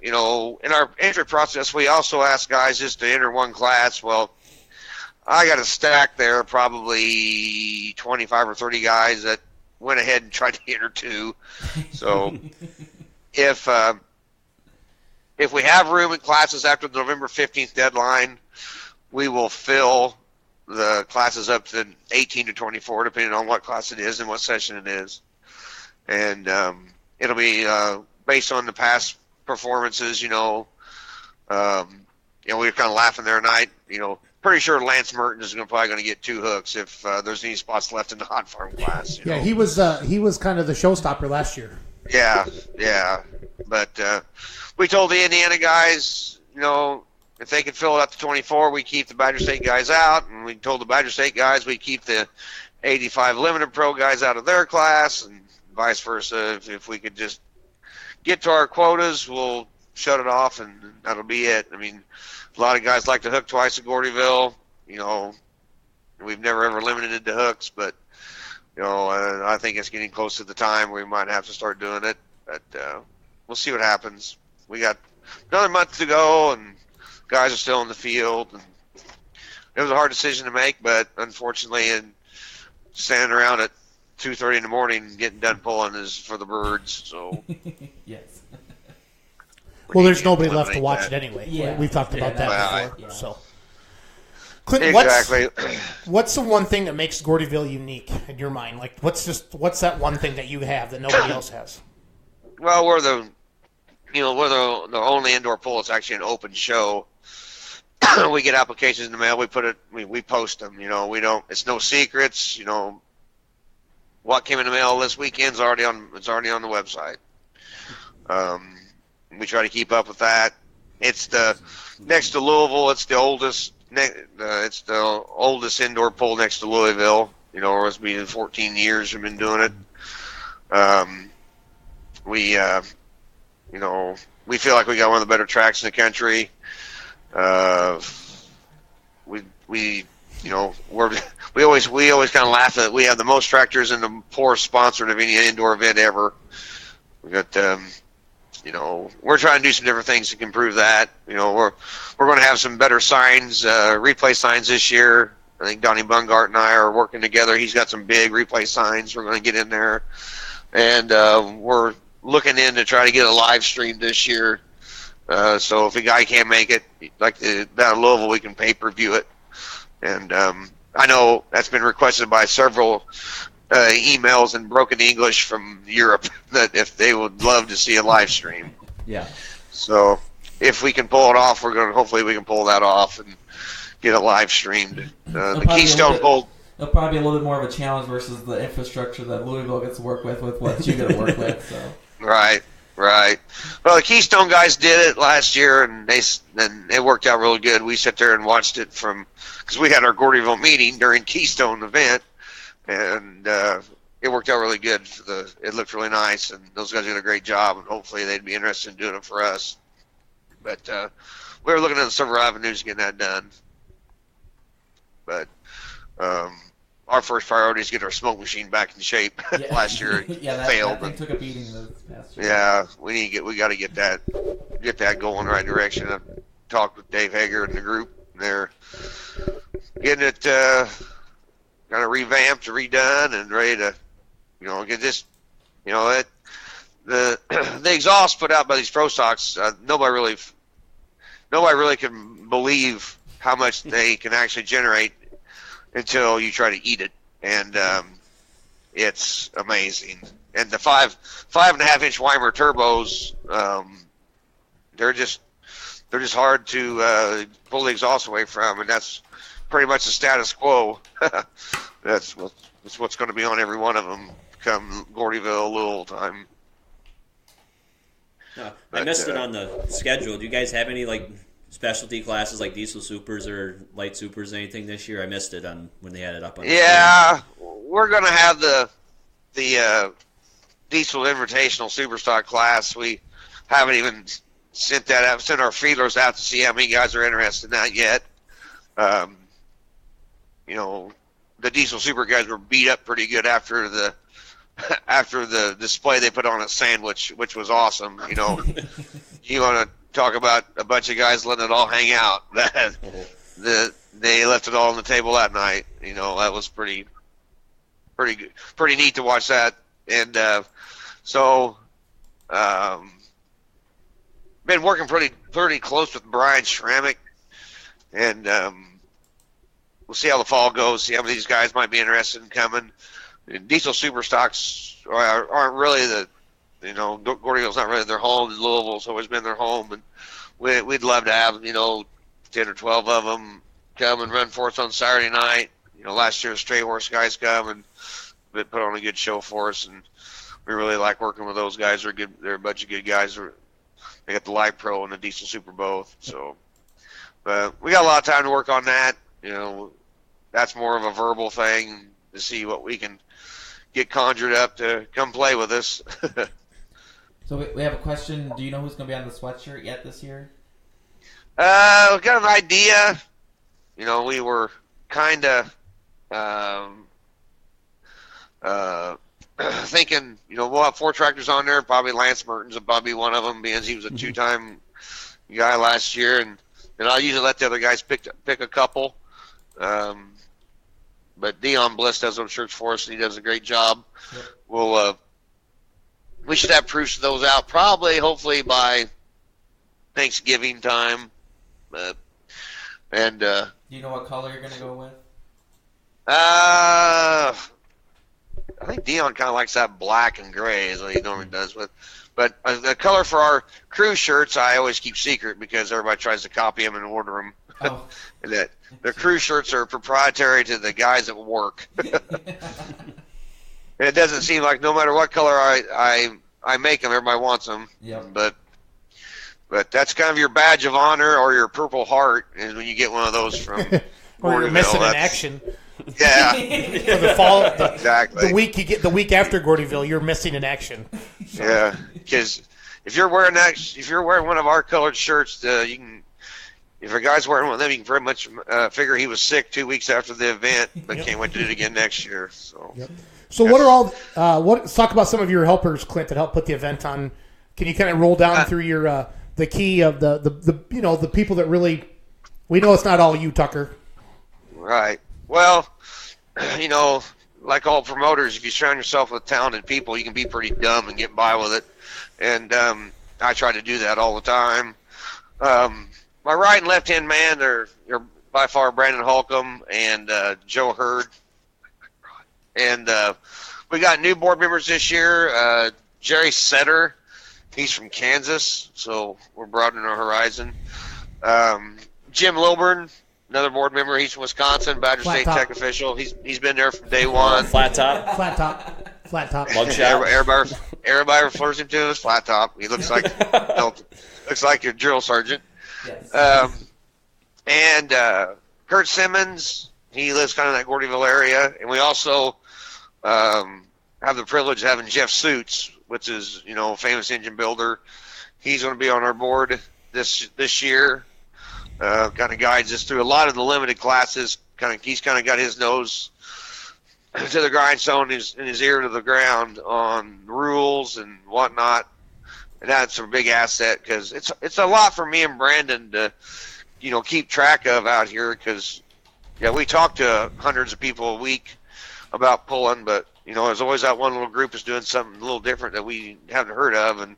in our entry process, we also ask guys just to enter one class. Well, I got a stack there, probably 25 or 30 guys that went ahead and tried to enter 2. So if we have room in classes after the November 15th deadline, we will fill the classes up to 18 to 24, depending on what class it is and what session it is. And it'll be based on the past performances. We were kind of laughing there tonight. A pretty sure Lance Mertens is probably going to get 2 hooks if there's any spots left in the hot farm class.
Yeah, he was kind of the showstopper last year.
Yeah. But we told the Indiana guys, if they could fill it up to 24, we keep the Badger State guys out, and we told the Badger State guys we keep the 85 limited pro guys out of their class, and vice versa. If we could just get to our quotas, we'll shut it off, and that'll be it. I mean, a lot of guys like to hook twice at Gordyville. We've never ever limited the hooks, but I think it's getting close to the time where we might have to start doing it. But we'll see what happens. We got another month to go, and guys are still in the field. And it was a hard decision to make, but unfortunately, standing around at 2:30 in the morning getting done pulling is for the birds. So
Yes.
Well, there's nobody left to watch it anyway.
Yeah.
We've talked about that before.
Yeah.
So, Clint,
exactly.
what's the one thing that makes Gordyville unique in your mind? Like, what's that one thing that you have that nobody else has?
Well, we're the only indoor pool that's actually an open show. We get applications in the mail. We post them. It's no secrets. What came in the mail this weekend's already on the website. We try to keep up with that. It's next to Louisville. It's the oldest. It's the oldest indoor pool next to Louisville. It's been 14 years we've been doing it. We feel like we got one of the better tracks in the country. We always kind of laugh that we have the most tractors and the poorest sponsored of any indoor event ever. We got we're trying to do some different things to improve that. We're going to have some better signs, replay signs this year. I think Donnie Bungart and I are working together. He's got some big replay signs we're going to get in there, and we're looking in to try to get a live stream this year. So if a guy can't make it, like down in Louisville, we can pay-per-view it. And I know that's been requested by several emails in broken English from Europe that if they would love to see a live stream.
Yeah.
So if we can pull it off, hopefully we can pull that off and get it live streamed. The Keystone Bowl.
It'll probably be a little bit more of a challenge versus the infrastructure that Louisville gets to work with what you got to work with. So.
Right. Well, the Keystone guys did it last year, and it worked out really good. We sat there and watched it because we had our Gordyville meeting during Keystone event, and it worked out really good. It looked really nice, and those guys did a great job, and hopefully they'd be interested in doing it for us. But we were looking at several avenues getting that done. But our first priority is get our smoke machine back in shape. Last year it failed.
That took a beating this past year.
Yeah, we got to get that going in the right direction. I've talked with Dave Hager and the group. They're getting it kind of revamped, redone, and ready to get this. The exhaust put out by these pro stocks, nobody really can believe how much they can actually generate until you try to eat it, and it's amazing. And the 5.5-inch Weimer turbos, they're just hard to pull the exhaust away from, and that's pretty much the status quo. That's what's going to be on every one of them come Gordyville, Louisville time.
I missed it on the schedule. Do you guys have any specialty classes like diesel supers or light supers, anything this year? I missed it on when they had it up on.
Yeah, we're going to have the diesel invitational superstock class. We haven't even sent our feelers out to see how many guys are interested in that yet. The diesel super guys were beat up pretty good after the display they put on at Sandwich, which was awesome. You want to talk about a bunch of guys letting it all hang out. They left it all on the table that night. That was pretty good, pretty neat to watch that. And been working pretty close with Brian Schrammick, and we'll see how the fall goes. See how many of these guys might be interested in coming. And diesel super stocks aren't really Gordyville's not really their home. Louisville's always been their home, and we'd love to have 10 or 12 of them. come and run for us on Saturday night. Last year the Stray Horse guys come and they put on a good show for us, and we really like working with those guys. They're good. They're a bunch of good guys. They got the Light Pro and the Diesel Super both. So, but we got a lot of time to work on that. That's more of a verbal thing to see what we can get conjured up to come play with us.
So we have a question. Do you know who's going to be on the sweatshirt yet this year?
We got an idea. We were kind of thinking, we'll have 4 tractors on there. Probably Lance Mertens will probably be one of them, because he was a 2-time guy last year, and I'll usually let the other guys pick a couple. But Dion Bliss does those shirts for us, and he does a great job. Yep. We should have proofs of those out hopefully by Thanksgiving time. Do
you know what color you're going to go with?
I think Dion kind of likes that black and gray is what he normally does with. But the color for our crew shirts, I always keep secret because everybody tries to copy them and order them.
Oh.
That the crew shirts are proprietary to the guys at work. And it doesn't seem like no matter what color I make them, everybody wants them.
Yep.
But that's kind of your badge of honor, or your Purple Heart, is when you get one of those from
or you're missing in action.
Yeah.
For the fall,
exactly.
The week after Gordyville, you're missing in action.
Yeah, because if you're wearing one of our colored shirts, you can. If a guy's wearing one of them, you can pretty much figure he was sick 2 weeks after the event, but can't wait to do it again next year. So.
Yep. So what are all? Let's talk about some of your helpers, Klint, that help put the event on. Can you kind of roll down through your the key of the people that really? We know it's not all you, Tucker.
Right. Well, like all promoters, if you surround yourself with talented people, you can be pretty dumb and get by with it. And I try to do that all the time. My right and left hand man are by far Brandon Holcomb and Joe Hurd. And we got new board members this year. Jerry Setter, he's from Kansas, so we're broadening our horizon. Jim Lilburn, another board member, he's from Wisconsin, Badger State Tech official. He's been there from day one.
Flat top.
Mug shot. Everybody refers him to him as flat top. He looks like your drill sergeant. Yes. And Kurt Simmons, he lives kind of in that Gordyville area, and we also have the privilege of having Jeff Suits, which is a famous engine builder. He's going to be on our board this year. Kind of guides us through a lot of the limited classes. He's kind of got his nose to the grindstone and his ear to the ground on rules and whatnot. And that's a big asset because it's a lot for me and Brandon to keep track of out here, because we talk to hundreds of people a week about pulling, but there's always that one little group that's doing something a little different that we haven't heard of, and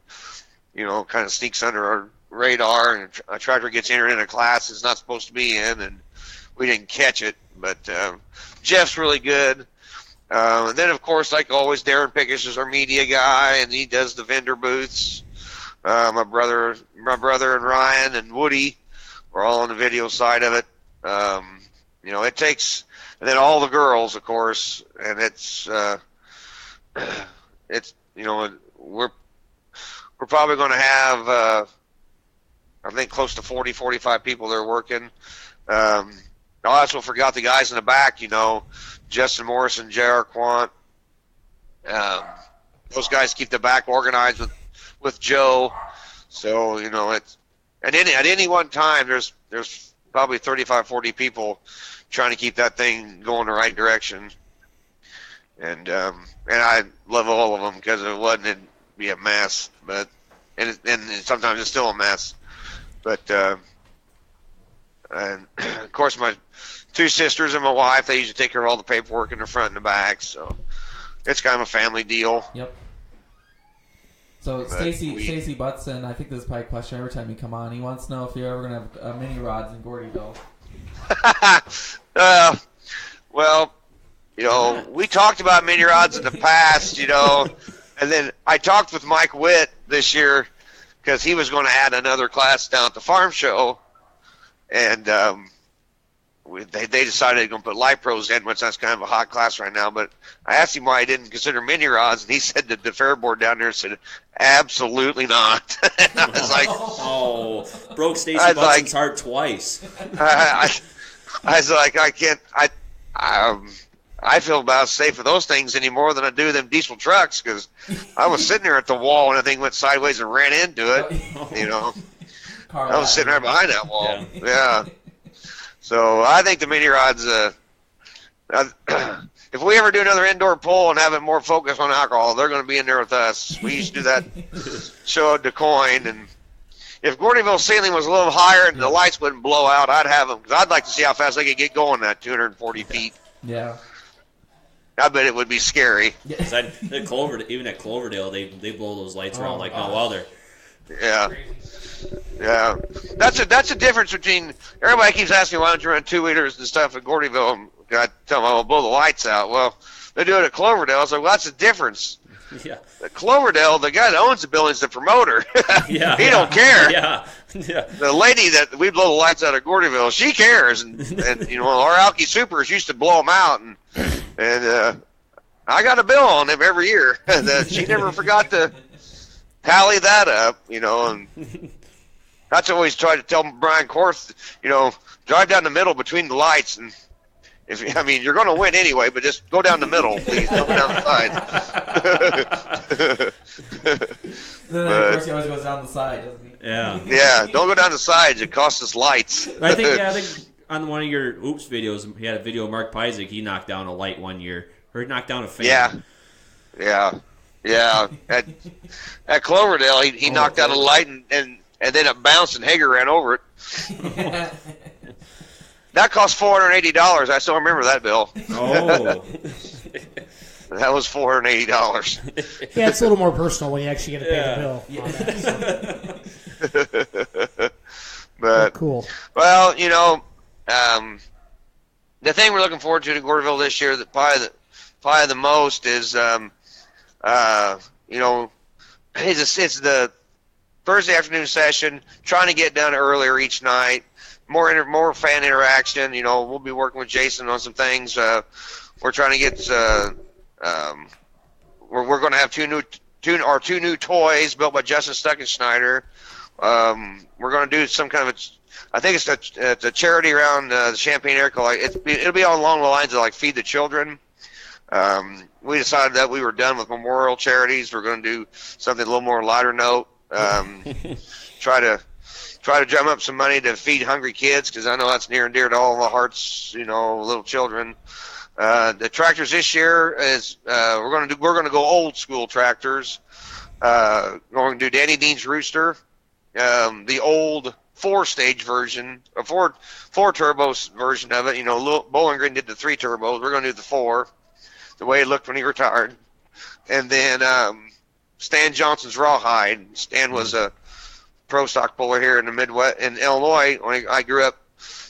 kind of sneaks under our radar, and a tractor gets entered in a class it's not supposed to be in, and we didn't catch it. But Jeff's really good. And then, of course, like always, Darren Pickish is our media guy, and he does the vendor booths. My brother and Ryan and Woody are all on the video side of it. It takes, and then all the girls, of course, and we're probably going to have I think close to 40, 45 people there working. I also forgot the guys in the back, Justin Morrison, J.R. Quant. Those guys keep the back organized with Joe. So, it's at any one time there's probably 35, 40 people trying to keep that thing going the right direction. And I love all of them, because if it wasn't, it'd be a mess. But and sometimes it's still a mess. But and of course my 2 sisters and my wife, they usually take care of all the paperwork in the front and the back. So it's kind of a family deal.
Yep. So Stacy Butson, I think this is probably a question every time you come on. He wants to know if you're ever going to have mini rods in Gordyville.
Well, we talked about mini rods in the past, and then I talked with Mike Witt this year, because he was going to add another class down at the farm show, and they decided they're going to put light pros in, which that's kind of a hot class right now. But I asked him why he didn't consider mini rods, and he said that the fair board down there said, absolutely not. And I was like,
oh, broke Stacy Butson's heart twice.
I was like, I can't. I feel about as safe for those things any more than I do them diesel trucks, because I was sitting there at the wall and the thing went sideways and ran into it. You know, I was sitting right behind that wall. Yeah. So I think the mini rods. If we ever do another indoor poll and have it more focused on alcohol, they're going to be in there with us. We used to do that show at DuQuoin, and if Gordyville ceiling was a little higher and the lights wouldn't blow out, I'd have them, because I'd like to see how fast they could get going that 240 feet.
Yeah.
I bet it would be scary.
Even at Cloverdale, they blow those lights around like no other.
Yeah. Yeah. That's a difference between, everybody keeps asking why don't you run 2-liters and stuff at Gordyville. I tell them I'll blow the lights out. Well, they do it at Cloverdale. So that's the difference.
Yeah.
At Cloverdale, the guy that owns the building is the promoter. He don't care.
Yeah.
The lady that we blow the lights out of Gordyville, she cares. And you know, our Alki Supers used to blow them out. And I got a bill on them every year. She never forgot to tally that up, you know. And that's always tried to tell Brian Korth, you know, drive down the middle between the lights. And you're going to win anyway, but just go down the middle, please. Don't go down the side.
Then, of course, he always goes down the side, doesn't he?
Yeah.
Yeah, don't go down the sides. It costs us lights.
I think on one of your Oops videos, he had a video of Mark Pyzik. He knocked down a light one year. Or he knocked down a fan. Yeah. At Cloverdale, he knocked down a light and then it bounced and Hager ran over it. That cost $480. I still remember that bill. Oh.
That was $480.
Yeah, it's a little more personal when you actually get to pay the bill. So.
But
cool.
Well, you know, the thing we're looking forward to Gordyville this year, that probably the most is, you know, it's the Thursday afternoon session. Trying to get done earlier each night. More fan interaction. You know, we'll be working with Jason on some things. We're trying to get. We're going to have two new toys built by Justin Stuckenschneider. We're going to do some kind of I think it's a charity around the Champaign area. Like it'll be along the lines of like Feed the Children. We decided that we were done with memorial charities. We're going to do something a little more lighter note. Try to drum up some money to feed hungry kids, because I know that's near and dear to all of our hearts. You know, little children. The tractors this year is we're going to go old school tractors. Going to do Danny Dean's Rooster, the old 4-stage version, a four turbos version of it. You know, Bowling Green did the 3 turbos. We're going to do the 4, the way it looked when he retired. And then Stan Johnson's Rawhide. Stan was a pro stock puller here in the Midwest, in Illinois. When I grew up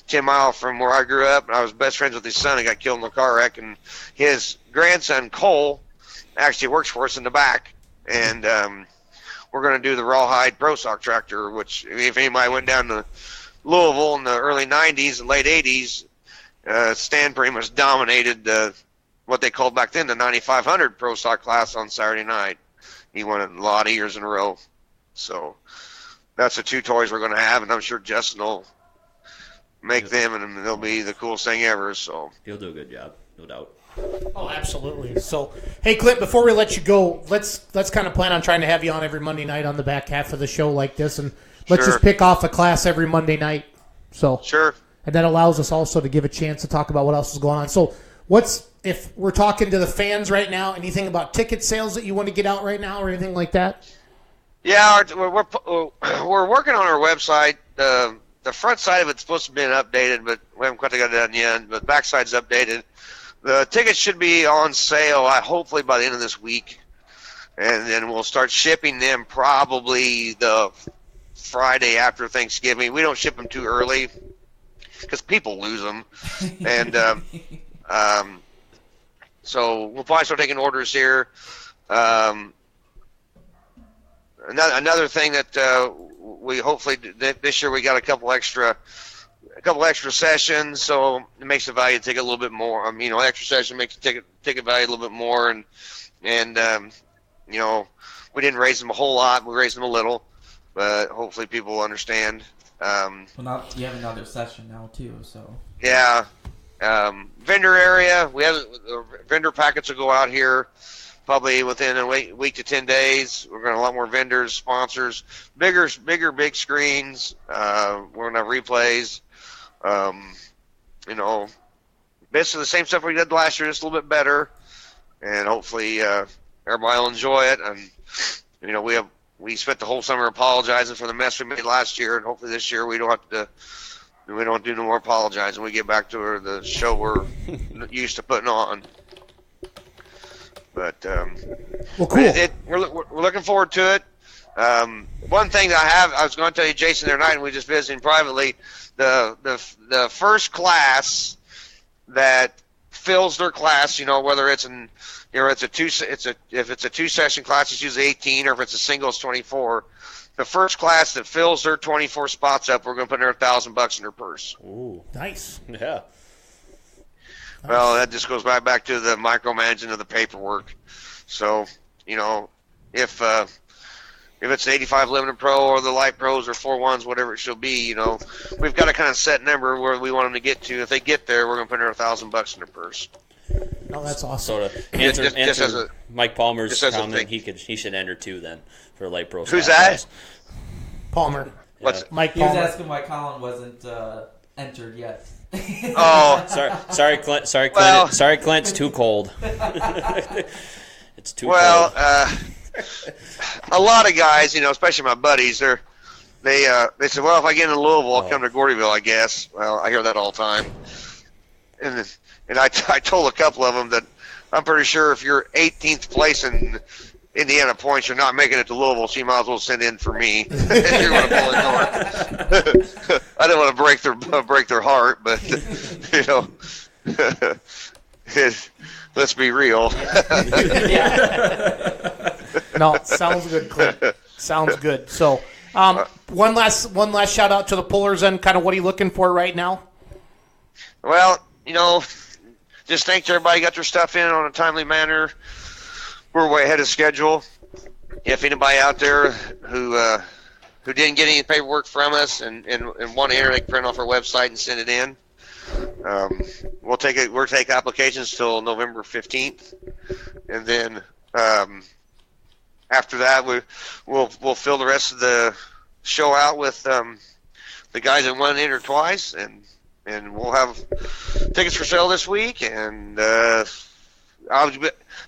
10 miles from where I grew up, and I was best friends with his son. He got killed in a car wreck, and his grandson Cole actually works for us in the back. And we're going to do the Rawhide Pro Stock tractor, which if anybody went down to Louisville in the early 90s and late 80s, Stan pretty much dominated what they called back then the 9500 Pro Stock class on Saturday night. He won it a lot of years in a row. So that's the 2 toys we're going to have, and I'm sure Justin will make them, and they'll be the coolest thing ever. So
he'll do a good job, no doubt.
Oh, absolutely. So, hey, Klint, before we let you go, let's kind of plan on trying to have you on every Monday night on the back half of the show like this, and let's just pick off a class every Monday night. So
sure.
And that allows us also to give a chance to talk about what else is going on. So, if we're talking to the fans right now, anything about ticket sales that you want to get out right now or anything like that?
Yeah, we're working on our website. The front side of it's supposed to be updated, but we haven't quite got it done yet. But the back side's updated. The tickets should be on sale, hopefully by the end of this week, and then we'll start shipping them probably the Friday after Thanksgiving. We don't ship them too early because people lose them, and so we'll probably start taking orders here. Another thing that we hopefully this year we got a couple extra a couple extra sessions, so it makes the value take a little bit more. Extra session makes the ticket value a little bit more, and we didn't raise them a whole lot. We raised them a little, but hopefully people will understand.
Well, now you have another session now too, so.
Yeah. Vendor area, we have vendor packets will go out here probably within a week to 10 days. We're going to have a lot more vendors, sponsors, big screens. We're going to have replays. Basically the same stuff we did last year, just a little bit better. And hopefully everybody will enjoy it. And, we spent the whole summer apologizing for the mess we made last year, and hopefully this year we don't do no more apologizing. We get back to the show we're used to putting on. But
well, cool.
We're looking forward to it. One thing that I was going to tell you, Jason, the other night, and we just visiting privately, the first class that fills their class, whether it's if it's a 2-session class, it's usually 18, or if it's a single, it's 24. The first class that fills their 24 spots up, we're going to put another $1,000 in their purse.
Ooh,
nice.
Yeah.
Well, that just goes right back to the micromanaging of the paperwork. So, if it's an 85 Limited Pro or the Light Pros or 4-1s, whatever it shall be, we've got a kind of set number where we want them to get to. If they get there, we're going to put another $1,000 in their purse.
No, that's awesome.
So to answer Mike Palmer's comment, he should enter too then for Light Pro.
Who's that?
Palmer.
What's
Mike
He
Palmer.
was asking why Colin wasn't entered yet.
Oh,
sorry, Clint. Sorry, Clint's too cold. It's too cold.
A lot of guys, especially my buddies, they said, well, if I get into Louisville, I'll come to Gordyville, I guess. Well, I hear that all the time. And I told a couple of them that I'm pretty sure if you're 18th place in Indiana points, you're not making it to Louisville, so you might as well send in for me. If you're going to pull it north. I don't want to break their heart, but let's be real.
No, sounds good, Clint. Sounds good. So, one last shout out to the pullers, and kind of what are you looking for right now?
Well, just thanks everybody got their stuff in on a timely manner. We're way ahead of schedule. If anybody out there who didn't get any paperwork from us and want to enter, they can print off our website and send it in. We'll take applications till November 15th, and then after that we'll fill the rest of the show out with the guys that won enter twice, and we'll have tickets for sale this week. And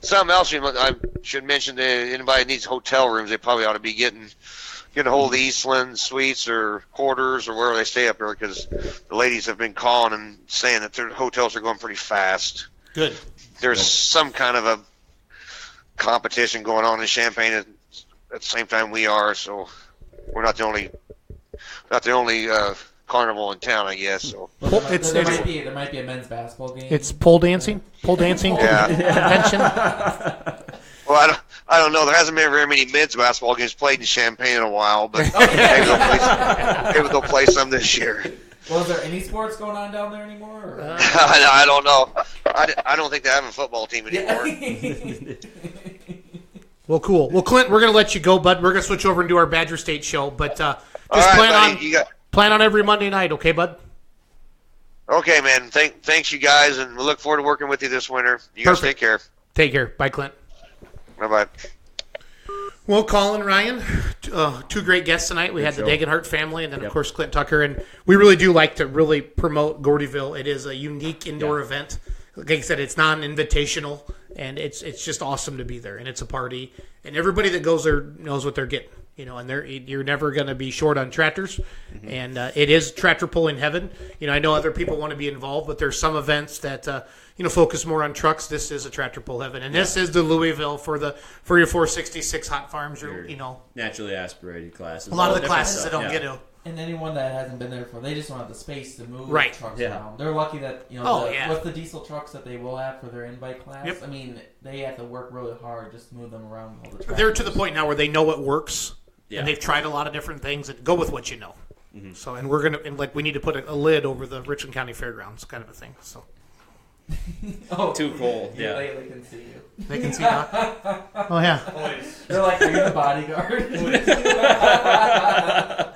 something else I should mention to anybody that needs hotel rooms, they probably ought to be getting a hold of the Eastland Suites or Quarters or wherever they stay up there, because the ladies have been calling and saying that their hotels are going pretty fast.
Good.
There's some kind of a competition going on in Champaign at the same time we are, so we're not the only carnival in town, I guess. So
there might be a men's basketball game.
It's pole dancing convention.
Well, I don't know. There hasn't been very many men's basketball games played in Champaign in a while, but maybe they'll play some this year.
Well, is there any sports going on down there anymore?
I don't know. I don't think they have a football team anymore.
Well, cool. Well, Clint, we're going to let you go, bud. We're going to switch over and do our Badger State show, but just plan on every Monday night, okay, bud?
Okay, man. Thanks, you guys, and we look forward to working with you this winter. You guys take care.
Take care. Bye, Clint.
Bye-bye.
Well, Colin, Ryan, two great guests tonight. We had the Degenhardt family, and then, of course, Klint Tucker. And we really do like to really promote Gordyville. It is a unique indoor event. Like I said, it's non-invitational, and it's just awesome to be there. And it's a party, and everybody that goes there knows what they're getting. And you're never going to be short on tractors, and it is tractor pulling heaven. I know other people want to be involved, but there's some events that focus more on trucks. This is a tractor pull heaven, and this is the Louisville for your 466 hot farms.
Naturally aspirated classes.
A lot of the classes that don't get to.
And anyone that hasn't been there before, they just don't have the space to move trucks around. They're lucky that with the diesel trucks that they will have for their in-bike class. Yep. I mean, they have to work really hard just to move them around all the tracks.
They're to the point now where they know what works. Yeah. And they've tried a lot of different things, and go with what you know.
Mm-hmm.
So, and we're gonna we need to put a lid over the Richland County Fairgrounds, kind of a thing. So.
Too cold. Yeah.
They can see you.
They can see Doc. Oh yeah.
They're like, are you the bodyguard?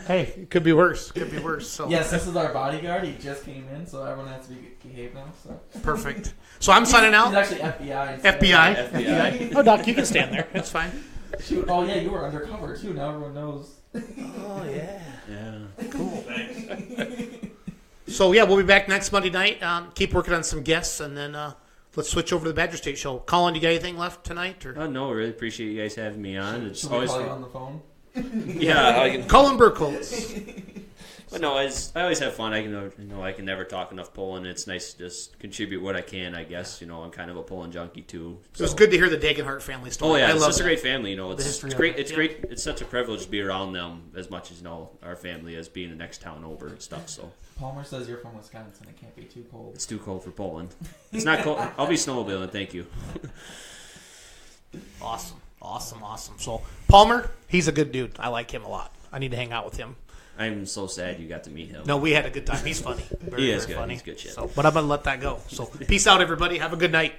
Hey, it could be worse. Could be worse. So.
Yes, this is our bodyguard. He just came in, so everyone has to behave now. So.
Perfect. So I'm signing out.
He's actually FBI.
FBI. Oh, Doc, you can stand there. That's fine.
Shoot. Oh yeah, you were undercover too. Now everyone knows.
Oh yeah.
Yeah.
Cool. Thanks. So yeah, we'll be back next Monday night. Keep working on some guests, and then let's switch over to the Badger State show. Colin, you got anything left tonight? Or?
No, really appreciate you guys having me on. It's always
call you on the phone.
Yeah,
Colin Burkholz.
But no, I always have fun. I can never talk enough pulling. It's nice to just contribute what I can. I guess I'm kind of a pulling junkie too. So.
It was good to hear the Degenhardt family story.
Oh yeah,
it's
just a great family. It's great. It's great. It's such a privilege to be around them as much as our family as being the next town over and stuff. So
Palmer says you're from Wisconsin. It can't be too cold.
It's too cold for Poland. It's not cold. I'll be snowmobiling. Thank you.
Awesome. So Palmer, he's a good dude. I like him a lot. I need to hang out with him.
I'm so sad you got to meet him.
No, we had a good time. He's funny.
He is good. Funny. He's good shit.
But I'm going to let that go. So peace out, everybody. Have a good night.